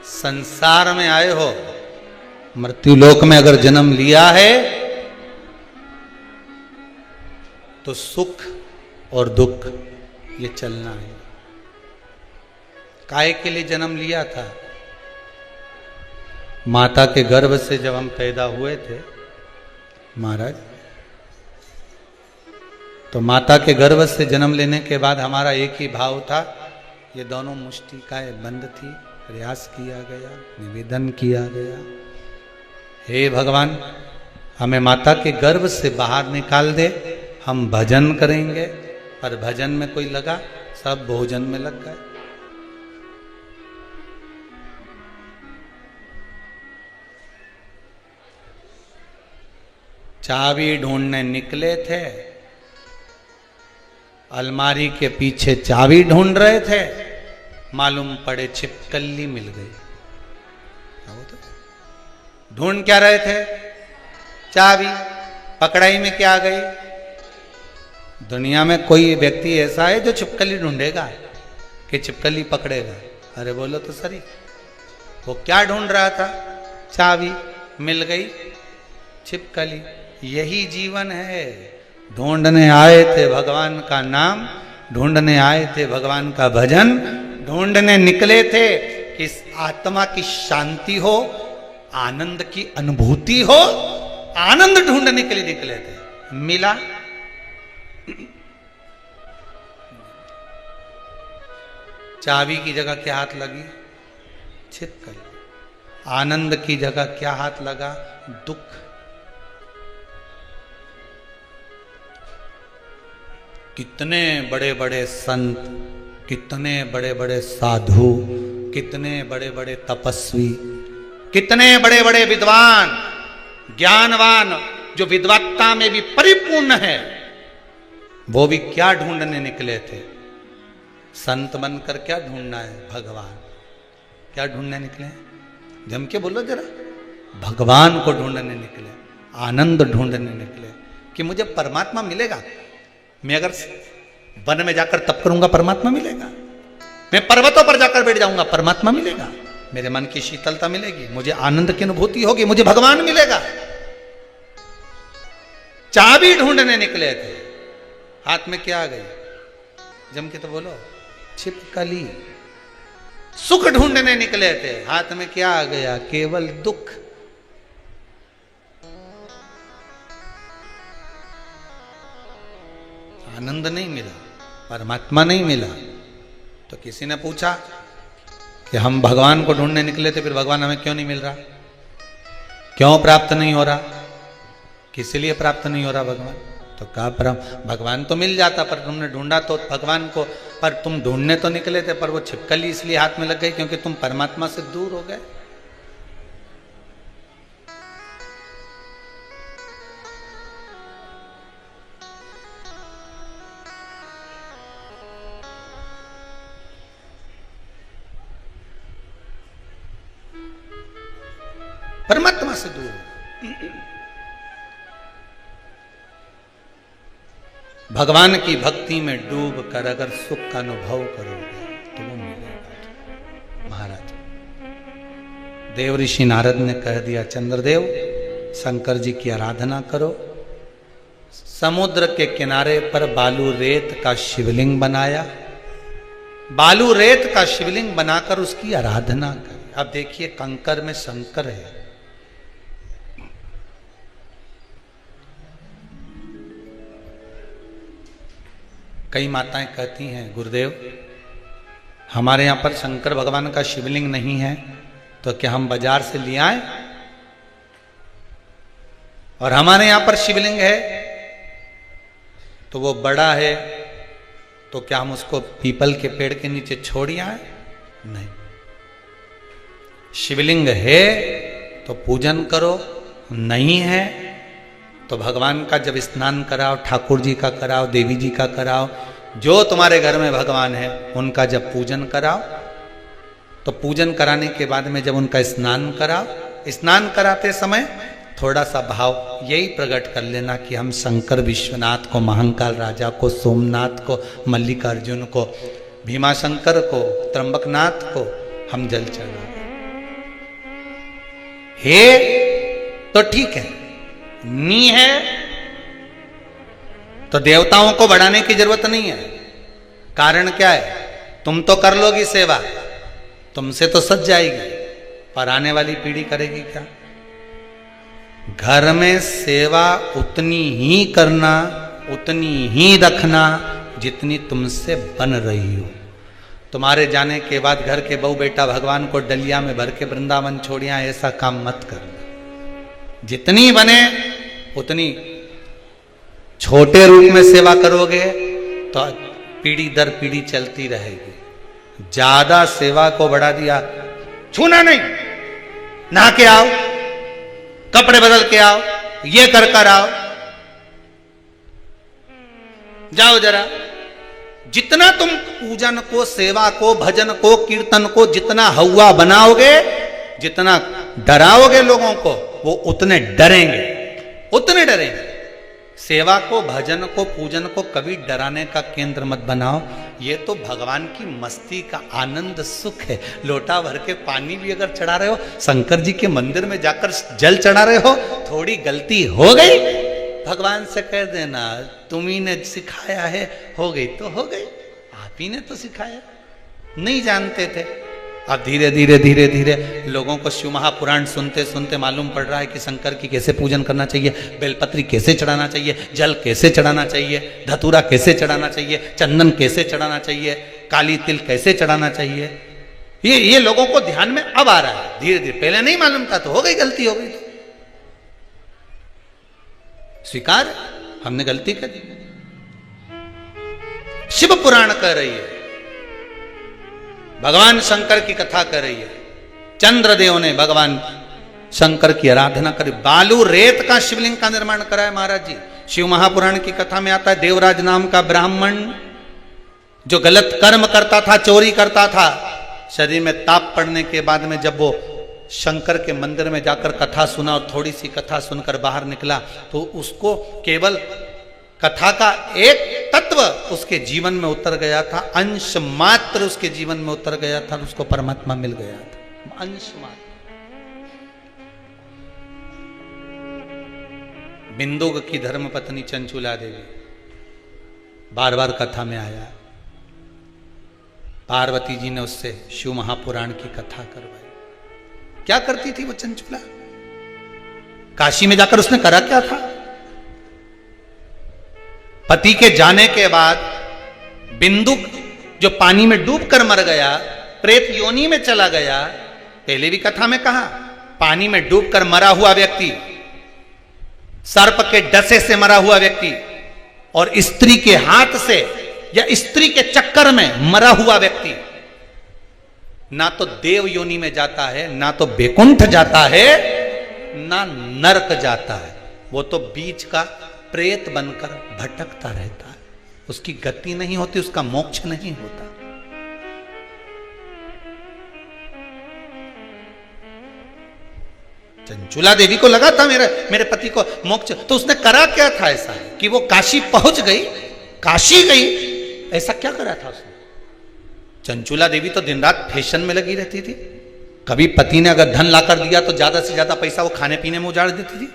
संसार में आए हो, मृत्युलोक में अगर जन्म लिया है तो सुख और दुख ये चलना है। काहे के लिए जन्म लिया था? माता के गर्भ से जब हम पैदा हुए थे महाराज, तो माता के गर्भ से जन्म लेने के बाद हमारा एक ही भाव था, ये दोनों मुष्टिकाएं बंद थी। प्रयास किया गया, निवेदन किया गया, हे भगवान हमें माता के गर्भ से बाहर निकाल दे, हम भजन करेंगे। पर भजन में कोई लगा, सब भोजन में लग गए। चाबी ढूंढने निकले थे, अलमारी के पीछे चाबी ढूंढ रहे थे, मालूम पड़े छिपकली मिल गई। ढूंढ क्या रहे थे? चाबी। पकड़ाई में क्या आ गई? दुनिया में कोई व्यक्ति ऐसा है जो छिपकली ढूंढेगा कि छिपकली पकड़ेगा? अरे बोलो तो सही। वो क्या ढूंढ रहा था? चाबी। मिल गई छिपकली। यही जीवन है। ढूंढने आए थे भगवान का नाम, ढूंढने आए थे भगवान का भजन, ढूंढने निकले थे कि इस आत्मा की शांति हो, आनंद की अनुभूति हो। आनंद ढूंढने के लिए निकले थे, मिला? चाबी की जगह क्या हाथ लगी? छिपकली। आनंद की जगह क्या हाथ लगा? दुख। कितने बड़े बड़े संत, कितने बड़े बड़े साधु, कितने बड़े बड़े तपस्वी, कितने बड़े बड़े विद्वान, ज्ञानवान, जो विद्वत्ता में भी परिपूर्ण है, वो भी क्या ढूंढने निकले थे? संत बनकर क्या ढूंढना है? भगवान। क्या ढूंढने निकले? जम के बोलो जरा। भगवान को ढूंढने निकले, आनंद ढूंढने निकले कि मुझे परमात्मा मिलेगा। मैं अगर वन में जाकर तप करूंगा परमात्मा मिलेगा, मैं पर्वतों पर जाकर बैठ जाऊंगा परमात्मा मिलेगा, मेरे मन की शीतलता मिलेगी, मुझे आनंद की अनुभूति होगी, मुझे भगवान मिलेगा। चाबी ढूंढने निकले थे, हाथ में क्या आ गई? जम के तो बोलो, छिपकली। सुख ढूंढने निकले थे, हाथ में क्या आ गया? केवल दुख। आनंद नहीं मिला, परमात्मा नहीं मिला। तो किसी ने पूछा कि हम भगवान को ढूंढने निकले थे, फिर भगवान हमें क्यों नहीं मिल रहा, क्यों प्राप्त नहीं हो रहा, किस लिए प्राप्त नहीं हो रहा भगवान? तो कहा भगवान तो मिल जाता, पर तुमने ढूंढा तो भगवान को, पर तुम ढूंढने तो निकले थे, पर वो छिपकली इसलिए हाथ में लग गई क्योंकि तुम परमात्मा से दूर हो गए। परमात्मा से दूर हो। भगवान की भक्ति में डूब कर अगर सुख का अनुभव करोगे तो वो मिलेगा। महाराज देव ऋषि नारद ने कह दिया, चंद्रदेव शंकर जी की आराधना करो। समुद्र के किनारे पर बालू रेत का शिवलिंग बनाया, बालू रेत का शिवलिंग बनाकर उसकी आराधना करें। अब देखिए कंकर में शंकर है। कई माताएं कहती हैं, गुरुदेव हमारे यहाँ पर शंकर भगवान का शिवलिंग नहीं है, तो क्या हम बाजार से ले आए? और हमारे यहाँ पर शिवलिंग है तो वो बड़ा है, तो क्या हम उसको पीपल के पेड़ के नीचे छोड़ आए? नहीं, शिवलिंग है तो पूजन करो, नहीं है तो भगवान का जब स्नान कराओ, ठाकुर जी का कराओ, देवी जी का कराओ, जो तुम्हारे घर में भगवान है उनका जब पूजन कराओ, तो पूजन कराने के बाद में जब उनका स्नान कराओ, स्नान कराते समय थोड़ा सा भाव यही प्रकट कर लेना कि हम शंकर विश्वनाथ को, महाकाल राजा को, सोमनाथ को, मल्लिकार्जुन को, भीमाशंकर को, त्र्यंबकनाथ को हम जल चढ़ा हे तो ठीक है, नी है तो देवताओं को बढ़ाने की जरूरत नहीं है। कारण क्या है? तुम तो कर लोगी सेवा, तुमसे तो सज जाएगी, पर आने वाली पीढ़ी करेगी क्या? घर में सेवा उतनी ही करना, उतनी ही रखना जितनी तुमसे बन रही हो। तुम्हारे जाने के बाद घर के बहू बेटा भगवान को डलिया में भर के वृंदावन छोड़िया, ऐसा काम मत करना। जितनी बने उतनी छोटे रूप में सेवा करोगे तो पीढ़ी दर पीढ़ी चलती रहेगी। ज्यादा सेवा को बढ़ा दिया, छूना नहीं, नहा के आओ, कपड़े बदल के आओ, ये कर आओ, जाओ जरा। जितना तुम पूजन को, सेवा को, भजन को, कीर्तन को जितना हवा बनाओगे, जितना डराओगे लोगों को, वो उतने डरेंगे, उतने डरेंगे। सेवा को, भजन को, पूजन को कभी डराने का केंद्र मत बनाओ। ये तो भगवान की मस्ती का आनंद सुख है। लोटा भर के पानी भी अगर चढ़ा रहे हो, शंकर जी के मंदिर में जाकर जल चढ़ा रहे हो, थोड़ी गलती हो गई भगवान से कह देना, तुम्ही ने सिखाया है, हो गई तो हो गई, आप ही ने तो सिखाया, नहीं जानते थे। अब धीरे धीरे धीरे धीरे लोगों को शिव महापुराण सुनते सुनते मालूम पड़ रहा है कि शंकर की कैसे पूजन करना चाहिए, बेलपत्री कैसे चढ़ाना चाहिए, जल कैसे चढ़ाना चाहिए, धतूरा कैसे चढ़ाना चाहिए, चंदन कैसे चढ़ाना चाहिए, काली तिल कैसे चढ़ाना चाहिए। ये लोगों को ध्यान में अब आ रहा है धीरे धीरे। पहले नहीं मालूम था तो हो गई, गलती हो गई तो स्वीकार, हमने गलती कर दी। शिव पुराण कह रही है, भगवान शंकर की कथा कर रही है। चंद्रदेव ने भगवान शंकर की आराधना करी, बालू रेत का शिवलिंग का निर्माण करा है महाराज जी। शिव महापुराण की कथा में आता है, देवराज नाम का ब्राह्मण जो गलत कर्म करता था, चोरी करता था, शरीर में ताप पड़ने के बाद में जब वो शंकर के मंदिर में जाकर कथा सुना और थोड़ी सी कथा सुनकर बाहर निकला, तो उसको केवल कथा का एक तत्व उसके जीवन में उतर गया था, अंश मात्र उसके जीवन में उतर गया था, उसको परमात्मा मिल गया था, अंश मात्र। बिंदुक की धर्मपत्नी चंचुला देवी बार बार कथा में आया, पार्वती जी ने उससे शिव महापुराण की कथा करवाई। क्या करती थी वो चंचुला? काशी में जाकर उसने करा क्या था? पति के जाने के बाद बिंदुक जो पानी में डूबकर मर गया, प्रेत योनि में चला गया, पहले भी कथा में कहा, पानी में डूबकर मरा हुआ व्यक्ति, सर्प के डसे से मरा हुआ व्यक्ति और स्त्री के हाथ से या स्त्री के चक्कर में मरा हुआ व्यक्ति ना तो देव योनि में जाता है, ना तो बैकुंठ जाता है, ना नरक जाता है। वो तो बीच का प्रेत बनकर भटकता रहता है, उसकी गति नहीं होती, उसका मोक्ष नहीं होता। चंचुला देवी को लगा था मेरे पति को मोक्ष, तो उसने करा क्या था ऐसा कि वो काशी पहुंच गई, काशी गई, ऐसा क्या करा था उसने? चंचुला देवी तो दिन रात फैशन में लगी रहती थी। कभी पति ने अगर धन लाकर दिया तो ज्यादा से ज्यादा पैसा वो खाने पीने में उजाड़ देती थी।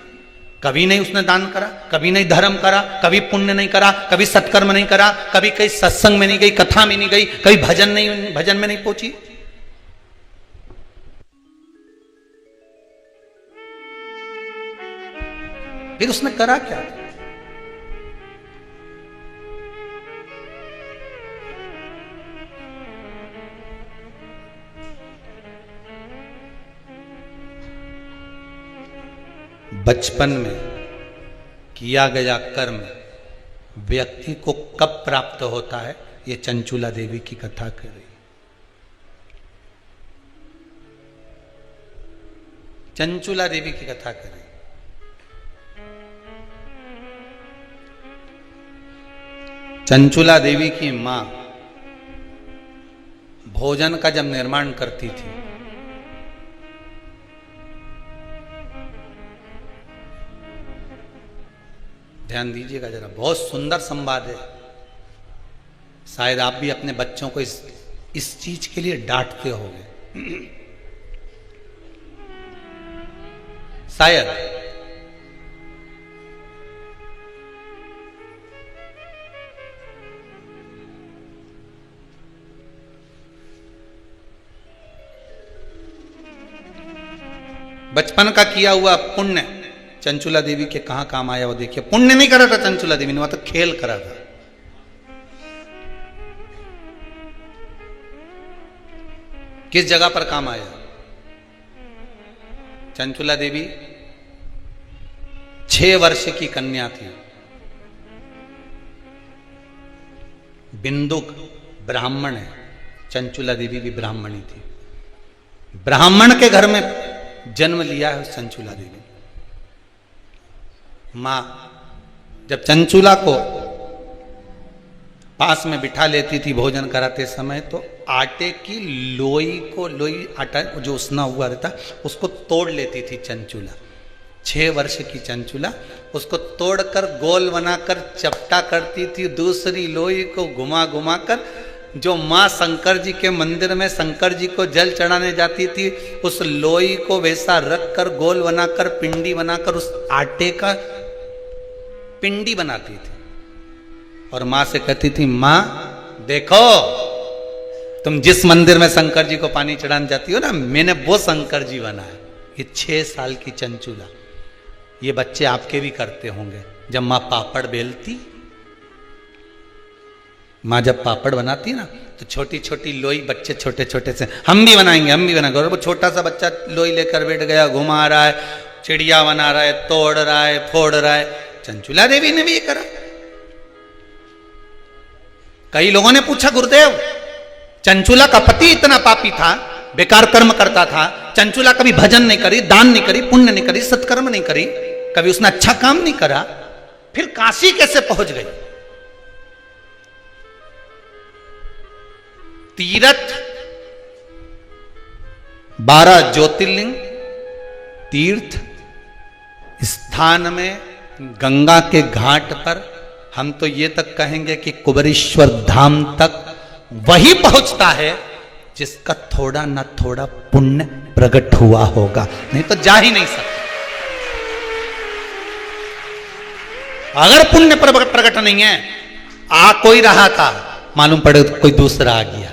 कभी नहीं उसने दान करा, कभी नहीं धर्म करा, कभी पुण्य नहीं करा, कभी सत्कर्म नहीं करा, कभी कहीं सत्संग में नहीं गई, कथा में नहीं गई, कभी भजन में नहीं पहुंची। फिर उसने करा क्या? बचपन में किया गया कर्म व्यक्ति को कब प्राप्त होता है, ये चंचुला देवी की कथा कर रही। चंचुला देवी की कथा कर रही। चंचुला देवी की मां भोजन का जब निर्माण करती थी, ध्यान दीजिएगा जरा, बहुत सुंदर संवाद है। शायद आप भी अपने बच्चों को इस चीज के लिए डांटते होंगे, शायद। बचपन का किया हुआ पुण्य चंचुला देवी के कहां काम आया वो देखिए। पुण्य नहीं करा था चंचुला देवी ने, वहां तो खेल करा था। किस जगह पर काम आया? चंचुला देवी 6 वर्ष की कन्या थी। बिंदुक ब्राह्मण है, चंचुला देवी भी ब्राह्मणी थी। ब्राह्मण के घर में जन्म लिया है चंचुला देवी। मां जब चंचुला को पास में बिठा लेती थी भोजन कराते समय, तो आटे की लोई आटा जो उसना हुआ रहता उसको तोड़ लेती थी चंचुला। 6 वर्ष की चंचुला उसको तोड़कर गोल बनाकर चपटा करती थी। दूसरी लोई को घुमा घुमा कर जो माँ शंकर जी के मंदिर में शंकर जी को जल चढ़ाने जाती थी, उस लोई को वैसा रख कर गोल बनाकर पिंडी बनाकर उस आटे का पिंडी बनाती थी और माँ से कहती थी, माँ देखो तुम जिस मंदिर में शंकर जी को पानी चढ़ाने जाती हो ना, मैंने वो शंकर जी बनाया। ये 6 साल की चंचुला। ये बच्चे आपके भी करते होंगे। जब माँ पापड़ बेलती, माँ जब पापड़ बनाती ना तो छोटी छोटी लोई बच्चे छोटे छोटे से, हम भी बनाएंगे और वो छोटा सा बच्चा लोई लेकर बैठ गया, घुमा रहा है, चिड़िया बना रहा है, तोड़ रहा है, फोड़ रहा है। चंचुला देवी ने भी ये करा। कई लोगों ने पूछा, गुरुदेव चंचुला का पति इतना पापी था, बेकार कर्म करता था, चंचुला कभी भजन नहीं करी, दान नहीं करी, पुण्य नहीं करी, सत्कर्म नहीं करी, कभी उसने अच्छा काम नहीं करा, फिर काशी कैसे पहुंच गई? तीर्थ 12 ज्योतिर्लिंग तीर्थ स्थान में गंगा के घाट पर हम तो ये तक कहेंगे कि कुबेरेश्वर धाम तक वही पहुंचता है जिसका थोड़ा ना थोड़ा पुण्य प्रकट हुआ होगा, नहीं तो जा ही नहीं सकता। अगर पुण्य प्रकट नहीं है, आ कोई रहा था, मालूम पड़े तो कोई दूसरा आ गया,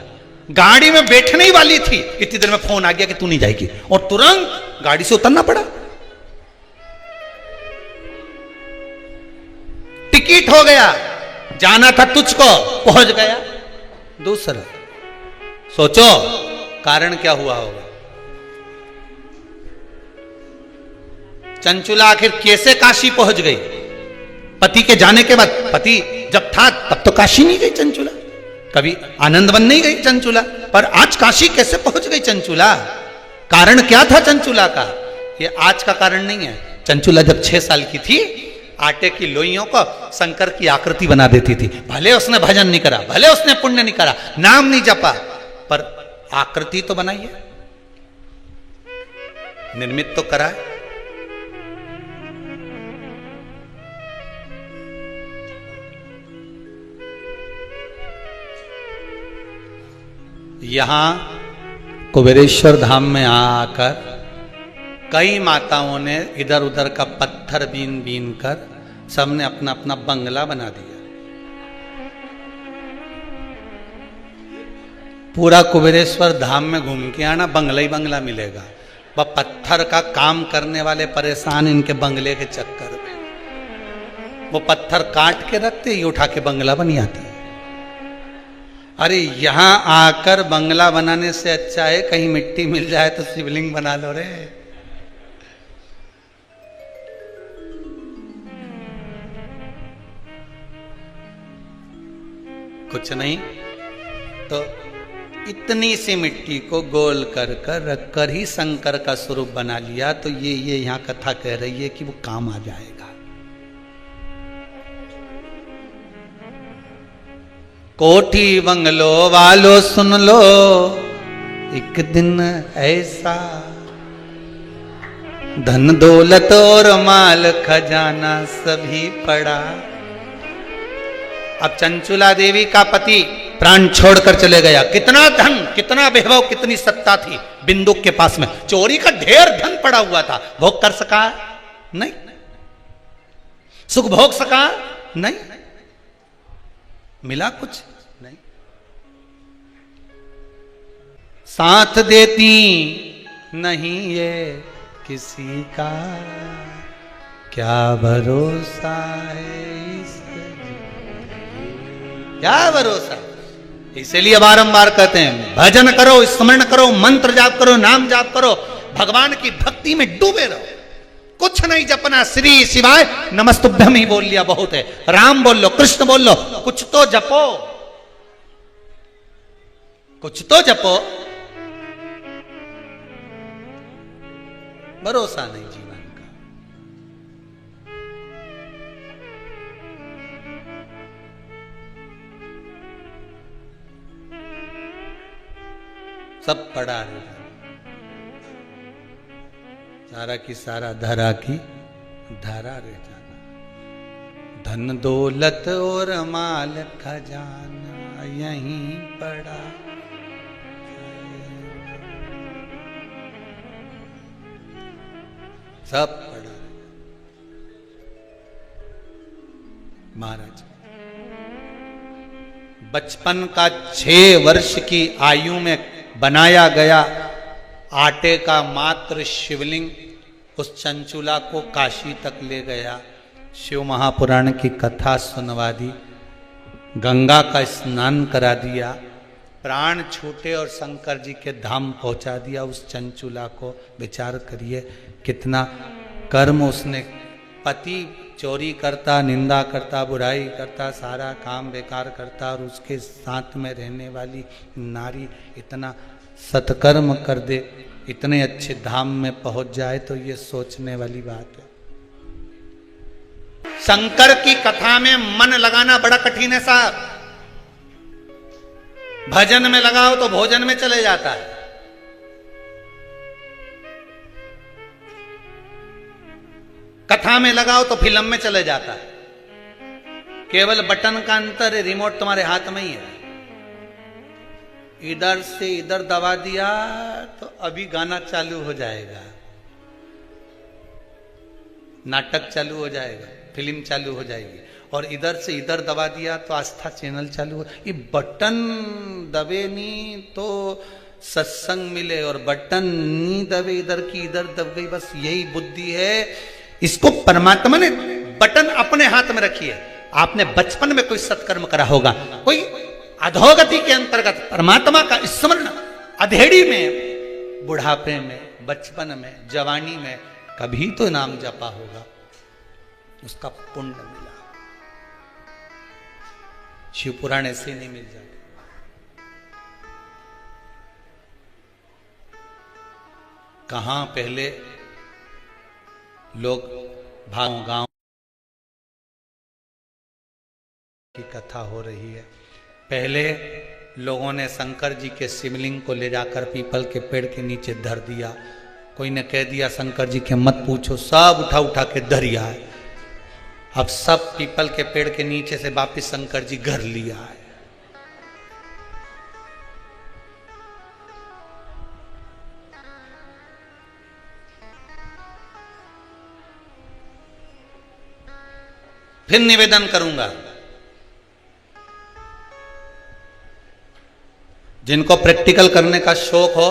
गाड़ी में बैठने ही वाली थी, इतनी देर में फोन आ गया कि तू नहीं जाएगी, और तुरंत गाड़ी से उतरना पड़ा। टिकट हो गया, जाना था तुझको, पहुंच गया दूसरा। सोचो कारण क्या हुआ होगा। चंचुला आखिर कैसे काशी पहुंच गई? पति के जाने के बाद, पति जब था तब तो काशी नहीं गई चंचुला, कभी आनंदवन नहीं गई चंचुला, पर आज काशी कैसे पहुंच गई चंचुला? कारण क्या था चंचुला का? ये आज का कारण नहीं है। चंचुला जब 6 साल की थी, आटे की लोइयों को शंकर की आकृति बना देती थी। भले उसने भजन नहीं करा, भले उसने पुण्य नहीं करा, नाम नहीं जपा, पर आकृति तो बनाई है, निर्मित तो करा है। यहां कुबेरेश्वर धाम में आकर कई माताओं ने इधर उधर का पत्थर बीन बीन कर सबने अपना अपना बंगला बना दिया। पूरा कुबेरेश्वर धाम में घूम के आना, बंगला ही बंगला मिलेगा। वह पत्थर का काम करने वाले परेशान इनके बंगले के चक्कर में, वो पत्थर काट के रखते, ये उठा के बंगला बन जाती है। अरे यहां आकर बंगला बनाने से अच्छा है कहीं मिट्टी मिल जाए तो शिवलिंग बना लो रे। कुछ नहीं तो इतनी सी मिट्टी को गोल कर कर रख कर ही शंकर का स्वरूप बना लिया, तो ये यहां कथा कह रही है कि वो काम आ जाएगा। कोठी बंगलो वालो सुन लो, एक दिन ऐसा धन दौलत और माल खजाना सभी पड़ा। अब चंचुला देवी का पति प्राण छोड़कर चले गया। कितना धन, कितना वैभव, कितनी सत्ता थी बिंदुक के पास में, चोरी का ढेर धन पड़ा हुआ था। भोग कर सका नहीं, सुख भोग सका नहीं, मिला कुछ नहीं। साथ देती नहीं ये किसी का, क्या भरोसा है इस, क्या भरोसा। इसीलिए बारंबार कहते हैं भजन करो, स्मरण करो, मंत्र जाप करो, नाम जाप करो, भगवान की भक्ति में डूबे रहो। कुछ नहीं जपना, श्री शिवाय नमस्तुभ्यम ही बोल लिया बहुत है। राम बोल लो, कृष्ण बोल लो, कुछ तो जपो, कुछ तो जपो। भरोसा नहीं जीवन का। सब पड़ा रहे, सारा की सारा धरा की धारा रह जाना। धन दौलत और माल खजाना यहीं पड़ा, सब पड़ा। महाराज बचपन का 6 वर्ष की आयु में बनाया गया आटे का मात्र शिवलिंग उस चंचुला को काशी तक ले गया। शिव महापुराण की कथा सुनवा दी, गंगा का स्नान करा दिया, प्राण छूटे और शंकर जी के धाम पहुंचा दिया उस चंचुला को। विचार करिए कितना कर्म उसने। पति चोरी करता, निंदा करता, बुराई करता, सारा काम बेकार करता, और उसके साथ में रहने वाली नारी इतना सत्कर्म कर दे, इतने अच्छे धाम में पहुंच जाए, तो ये सोचने वाली बात है। शंकर की कथा में मन लगाना बड़ा कठिन है साहब। भजन में लगाओ तो भोजन में चले जाता है, कथा में लगाओ तो फिल्म में चले जाता है। केवल बटन का अंतर है, रिमोट तुम्हारे हाथ में ही है। इधर से इधर दबा दिया तो अभी गाना चालू हो जाएगा, नाटक चालू हो जाएगा, फिल्म चालू हो जाएगी। और इधर से इधर दबा दिया तो आस्था चैनल चालू हो। ये बटन दबे नहीं तो सत्संग मिले, और बटन नहीं दबे इधर की इधर दब गई, बस यही बुद्धि है। इसको परमात्मा ने बटन अपने हाथ में रखी है। आपने बचपन में कोई सत्कर्म करा होगा, कोई अधोगति के अंतर्गत परमात्मा का स्मरण अधेड़ी में, बुढ़ापे में, बचपन में, जवानी में कभी तो नाम जपा होगा, उसका पुण्य मिला। शिव पुराण ऐसे नहीं मिल जाते। कहां पहले लोग भाग गांव की कथा हो रही है। पहले लोगों ने शंकर जी के शिवलिंग को ले जाकर पीपल के पेड़ के नीचे धर दिया। कोई ने कह दिया शंकर जी के मत पूछो, सब उठा उठा के धरिया है। अब सब पीपल के पेड़ के नीचे से वापिस शंकर जी घर लिया है। फिर निवेदन करूंगा, जिनको प्रैक्टिकल करने का शौक हो,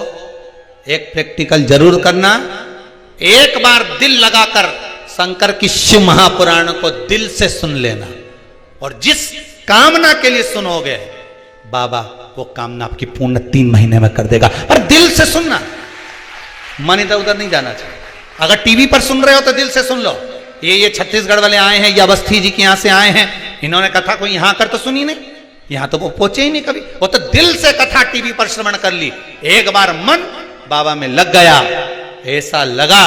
एक प्रैक्टिकल जरूर करना। एक बार दिल लगाकर शंकर की शिव महापुराण को दिल से सुन लेना, और जिस कामना के लिए सुनोगे बाबा वो कामना आपकी पूर्ण 3 महीने में कर देगा। पर दिल से सुनना, मन इधर उधर नहीं जाना चाहिए। अगर टीवी पर सुन रहे हो तो दिल से सुन लो। ये छत्तीसगढ़ वाले आए हैं या अवस्थी जी के यहां से आए हैं, इन्होंने कथा कोई यहां कर तो सुनी नहीं, यहां तो वो पहुंचे ही नहीं कभी। वो तो दिल से कथा टीवी पर श्रवण कर ली। एक बार मन बाबा में लग गया, ऐसा लगा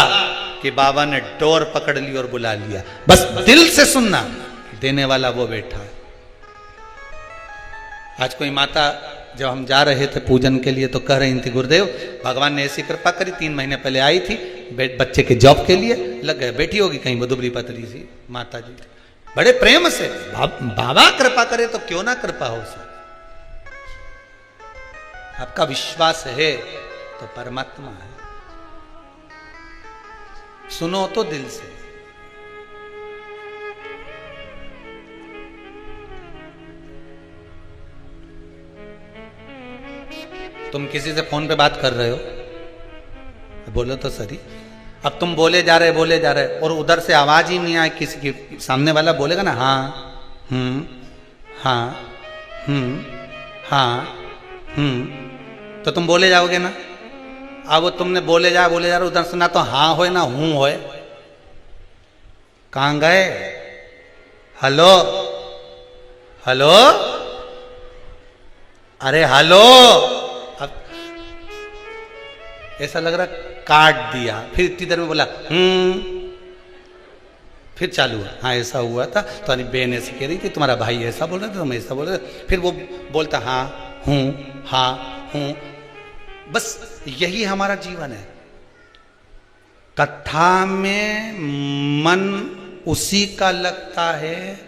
कि बाबा ने डोर पकड़ ली और बुला लिया। बस दिल से सुनना, देने वाला वो बैठा है। आज कोई माता जब हम जा रहे थे पूजन के लिए तो कह रही थी, गुरुदेव भगवान ने ऐसी कृपा करी, 3 महीने पहले आई थी, बच्चे के जॉब के लिए लग गए, बैठी होगी कहीं दुबली पतली सी माता जी, बड़े प्रेम से। बाबा कृपा करे तो क्यों ना कृपा हो सर। आपका विश्वास है तो परमात्मा है, सुनो तो दिल से। तुम किसी से फोन पे बात कर रहे हो, बोलो तो सही। अब तुम बोले जा रहे और उधर से आवाज ही नहीं आए किसी की, सामने वाला बोलेगा ना हाँ हाँ हाँ तो तुम बोले जाओगे ना। अब वो तुमने बोले जा रहे उधर से ना तो हाँ होए ना हूं होए। कहां गए? हेलो हेलो, अरे हेलो। अब ऐसा लग रहा काट दिया, फिर इतनी देर में बोला फिर चालू हुआ, हाँ ऐसा हुआ था, तो बहन ऐसी कह रही थी, तुम्हारा भाई ऐसा बोल रहा था, तुम ऐसा बोल रहे थे। फिर वो बोलता हाँ हूं। बस यही हमारा जीवन है। कथा में मन उसी का लगता है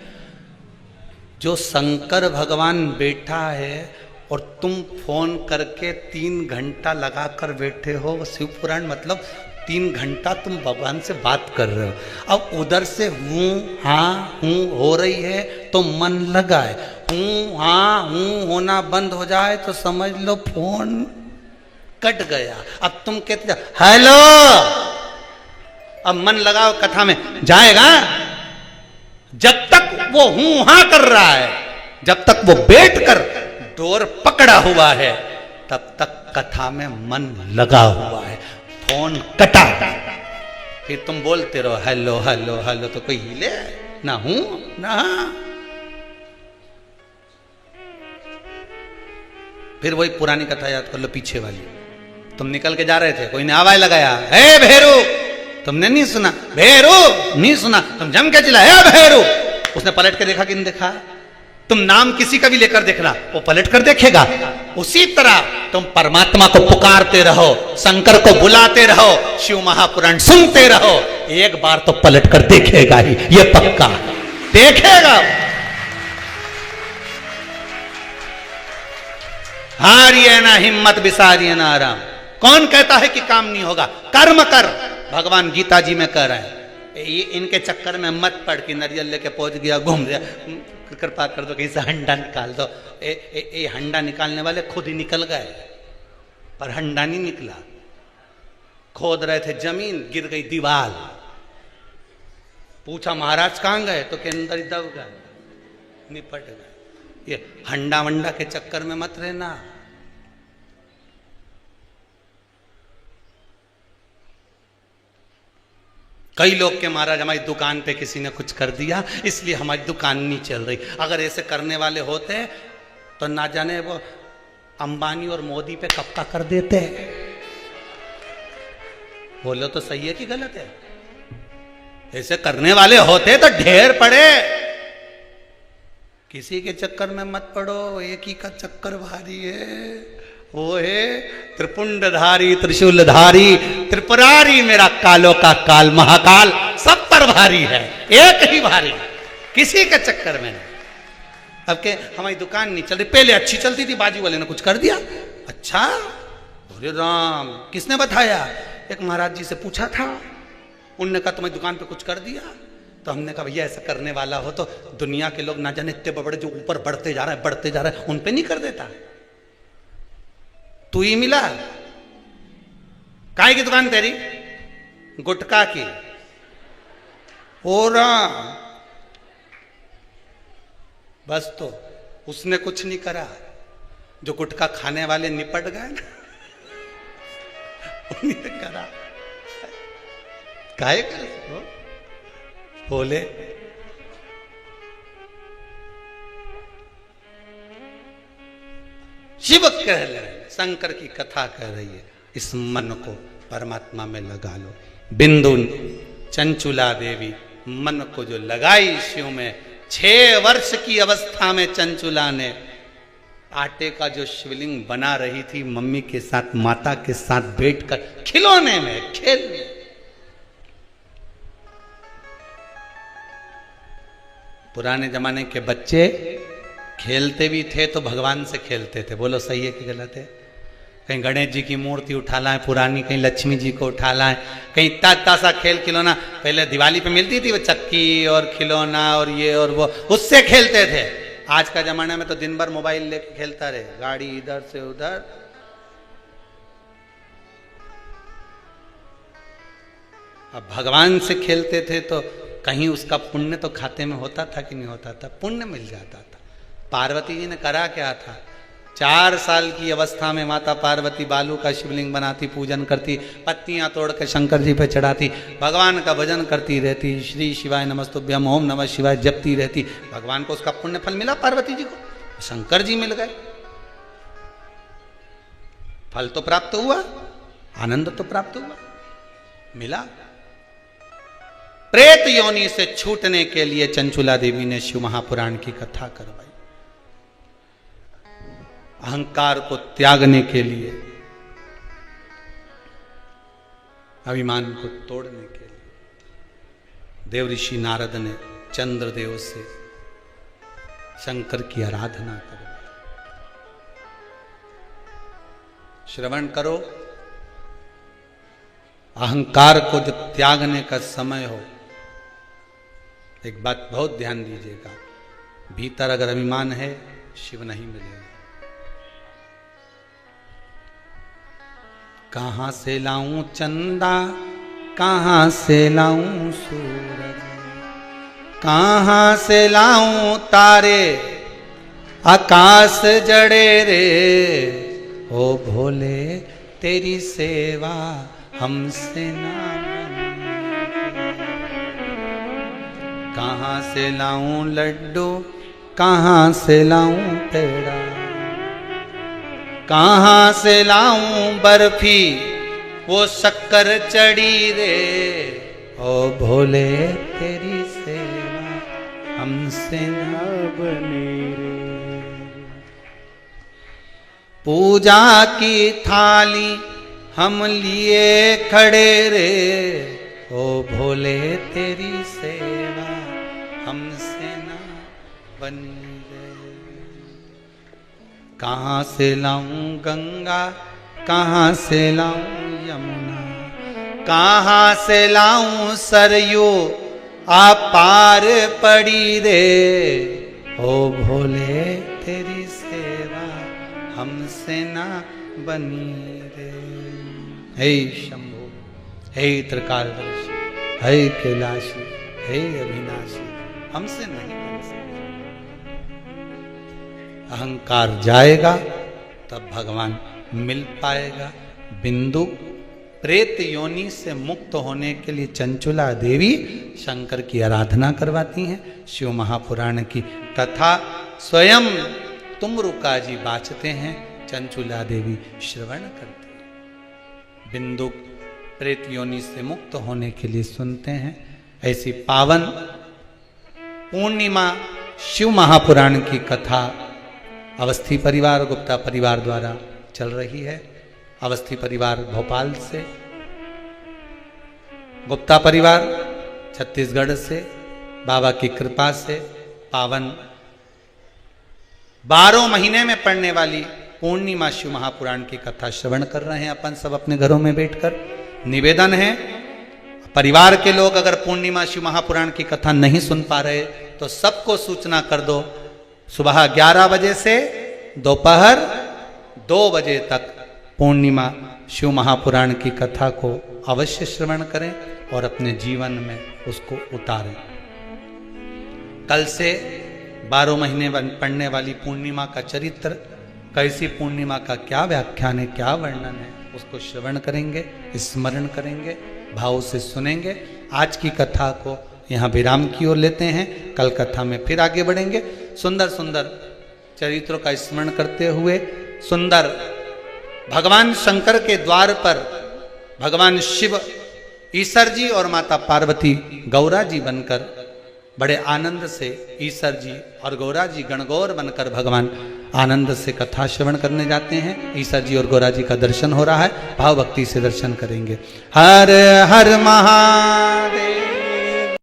जो शंकर भगवान बैठा है और तुम फोन करके 3 घंटा लगाकर बैठे हो। शिव पुराण मतलब 3 घंटा तुम भगवान से बात कर रहे हो। अब उधर से हूँ हाँ हूँ हो रही है तो मन लगा है, हूँ हाँ हूँ होना बंद हो जाए तो समझ लो फोन कट गया। अब तुम कहते जाओ हेलो, अब मन लगाओ कथा में जाएगा। जब तक वो हूँ हाँ कर रहा है, जब तक वो बैठकर डोर पकड़ा हुआ है, तब तक कथा में मन लगा हुआ है। फोन कटा, फिर तुम बोलते रहो हेलो हेलो हेलो, तो कोई हिले ना हूं ना। फिर वही पुरानी कथा याद कर लो, पीछे वाली। तुम निकल के जा रहे थे, कोई ने आवाज लगाया हे भेरू, तुमने नहीं सुना, भेरू नहीं सुना, तुम जम के चिल्लाए हे भेरू। उसने पलट के देखा कि नहीं देखा? तुम नाम किसी का भी लेकर देखना, वो पलट कर देखेगा। उसी तरह तुम परमात्मा को पुकारते रहो, शंकर को बुलाते रहो, शिव महापुराण सुनते रहो, एक बार तो पलट कर देखेगा ही, ये पक्का देखेगा। हारिए ना हिम्मत बिसारिए ना आराम। कौन कहता है कि काम नहीं होगा? कर्म कर। भगवान गीता जी में कह रहे हैं, ये इनके चक्कर में मत पड़ कि नरियल लेके पहुंच गया, घूम गया, कृपा कर दो कहीं से हंडा निकाल दो। ये हंडा निकालने वाले खुद ही निकल गए, पर हंडा नहीं निकला। खोद रहे थे जमीन, गिर गई दीवार। पूछा महाराज कहां गए? तो के अंदर ही दब गए, निपट गए। ये हंडा वंडा के चक्कर में मत रहना। कई लोग के महाराज हमारी दुकान पे किसी ने कुछ कर दिया इसलिए हमारी दुकान नहीं चल रही। अगर ऐसे करने वाले होते तो ना जाने वो अंबानी और मोदी पे कब का कर देते। बोलो तो सही है कि गलत है? ऐसे करने वाले होते तो ढेर पड़े। किसी के चक्कर में मत पड़ो, एक ही का चक्कर भारी है, वो है त्रिपुंडधारी त्रिशूलधारी त्रिपुरारी, मेरा कालों का काल महाकाल सब पर भारी है, एक ही भारी, किसी के चक्कर में नहीं। अब के हमारी दुकान नहीं चल रही, पहले अच्छी चलती थी, बाजू वाले ने कुछ कर दिया। अच्छा, बोले राम, किसने बताया? एक महाराज जी से पूछा था, उनने कहा तुम्हारी दुकान पे कुछ कर दिया। तो हमने कहा भैया ऐसा करने वाला हो तो दुनिया के लोग ना जाने इतने बड़े जो ऊपर बढ़ते जा रहे हैं उन पे नहीं कर देता। तू ही मिला। काय की दुकान तेरी? गुटखा की। और बस तो उसने कुछ नहीं करा, जो गुटखा खाने वाले निपट गए ना उन्हीं ने करा। काहे कर बोले शिव कह रहे, शंकर की कथा कह रही है, इस मन को परमात्मा में लगा लो। बिंदु चंचुला देवी मन को जो लगाई शिव में, 6 वर्ष की अवस्था में चंचुला ने आटे का जो शिवलिंग बना रही थी मम्मी के साथ, माता के साथ बैठकर खिलौने में खेल में। पुराने जमाने के बच्चे खेलते भी थे तो भगवान से खेलते थे। बोलो सही है कि गलत है? कहीं गणेश जी की मूर्ति उठा लाए पुरानी, कहीं लक्ष्मी जी को उठा लाए, कहीं इतना सा खेल खिलौना पहले दिवाली पे मिलती थी वो चक्की और खिलौना और ये और वो, उससे खेलते थे। आज का जमाना में तो दिन भर मोबाइल लेके खेलता रहे, गाड़ी इधर से उधर। अब भगवान से खेलते थे तो कहीं उसका पुण्य तो खाते में होता था कि नहीं होता था? पुण्य मिल जाता था। पार्वती जी ने करा क्या था? 4 साल की अवस्था में माता पार्वती बालू का शिवलिंग बनाती, पूजन करती, पत्तियां तोड़ के शंकर जी पे चढ़ाती, भगवान का भजन करती रहती, श्री शिवाय नमस्तुभ्यम ओम नमः शिवाय जपती रहती। भगवान को उसका पुण्य फल मिला, पार्वती जी को शंकर जी मिल गए। फल तो प्राप्त हुआ, आनंद तो प्राप्त हुआ, मिला। प्रेत योनि से छूटने के लिए चंचुला देवी ने शिव महापुराण की कथा करवाई। अहंकार को त्यागने के लिए, अभिमान को तोड़ने के लिए देव ऋषि नारद ने चंद्रदेव से शंकर की आराधना करवाई। श्रवण करो, अहंकार को जब त्यागने का समय हो, एक बात बहुत ध्यान दीजिएगा, भीतर अगर अभिमान है शिव नहीं मिलेगा। कहां से लाऊं चंदा, कहां से लाऊं सूरज, कहां से लाऊं तारे, आकाश जड़े रे, ओ भोले तेरी सेवा हमसे ना बनी। कहां से लाऊं लड्डू, कहां से लाऊं पेड़ा, कहां से लाऊं बर्फी, वो शक्कर चढ़ी रे, ओ भोले तेरी सेवा हमसे ना बनी रे। पूजा की थाली हम लिए खड़े रे, ओ भोले तेरी सेवा हमसे ना बनी रे। कहाँ से लाऊं गंगा, कहाँ से लाऊं यमुना, कहाँ से लाऊं सरयू अपार पड़ी रे। ओ भोले तेरी सेवा हमसे ना बनी रे। हे शंभु, हे त्रिकालदर्शी, हे कैलाशी, हे अविनाशी, हमसे नहीं बन सकता। अहंकार जाएगा तब भगवान मिल पाएगा। बिंदु प्रेत योनि से मुक्त होने के लिए चंचुला देवी शंकर की आराधना करवाती हैं। शिव महापुराण की कथा स्वयं तुमरुका जी बाचते हैं, चंचुला देवी श्रवण करती हैं। बिंदु प्रेत योनि से मुक्त होने के लिए सुनते हैं। ऐसी पावन पूर्णिमा शिव महापुराण की कथा अवस्थी परिवार, गुप्ता परिवार द्वारा चल रही है। अवस्थी परिवार भोपाल से, गुप्ता परिवार छत्तीसगढ़ से, बाबा की कृपा से पावन 12 महीने में पढ़ने वाली पूर्णिमा शिव महापुराण की कथा श्रवण कर रहे हैं अपन सब अपने घरों में बैठकर। निवेदन है, परिवार के लोग अगर पूर्णिमा शिव महापुराण की कथा नहीं सुन पा रहे तो सबको सूचना कर दो। सुबह 11 बजे से दोपहर 2 बजे तक पूर्णिमा शिव महापुराण की कथा को अवश्य श्रवण करें और अपने जीवन में उसको उतारें। कल से 12 महीने पढ़ने वाली पूर्णिमा का चरित्र, कैसी पूर्णिमा का क्या व्याख्यान है, क्या वर्णन है, उसको श्रवण करेंगे, स्मरण करेंगे, भाव से सुनेंगे। आज की कथा को यहाँ विराम की ओर लेते हैं। कल कथा में फिर आगे बढ़ेंगे। सुंदर सुंदर चरित्रों का स्मरण करते हुए सुंदर भगवान शंकर के द्वार पर भगवान शिव ईश्वर जी और माता पार्वती गौरा जी बनकर बड़े आनंद से, ईश्वर जी और गौरा जी गणगौर बनकर भगवान आनंद से कथा श्रवण करने जाते हैं। ईश्वर जी और गौरा जी का दर्शन हो रहा है, भाव भक्ति से दर्शन करेंगे। हर हर महादेव।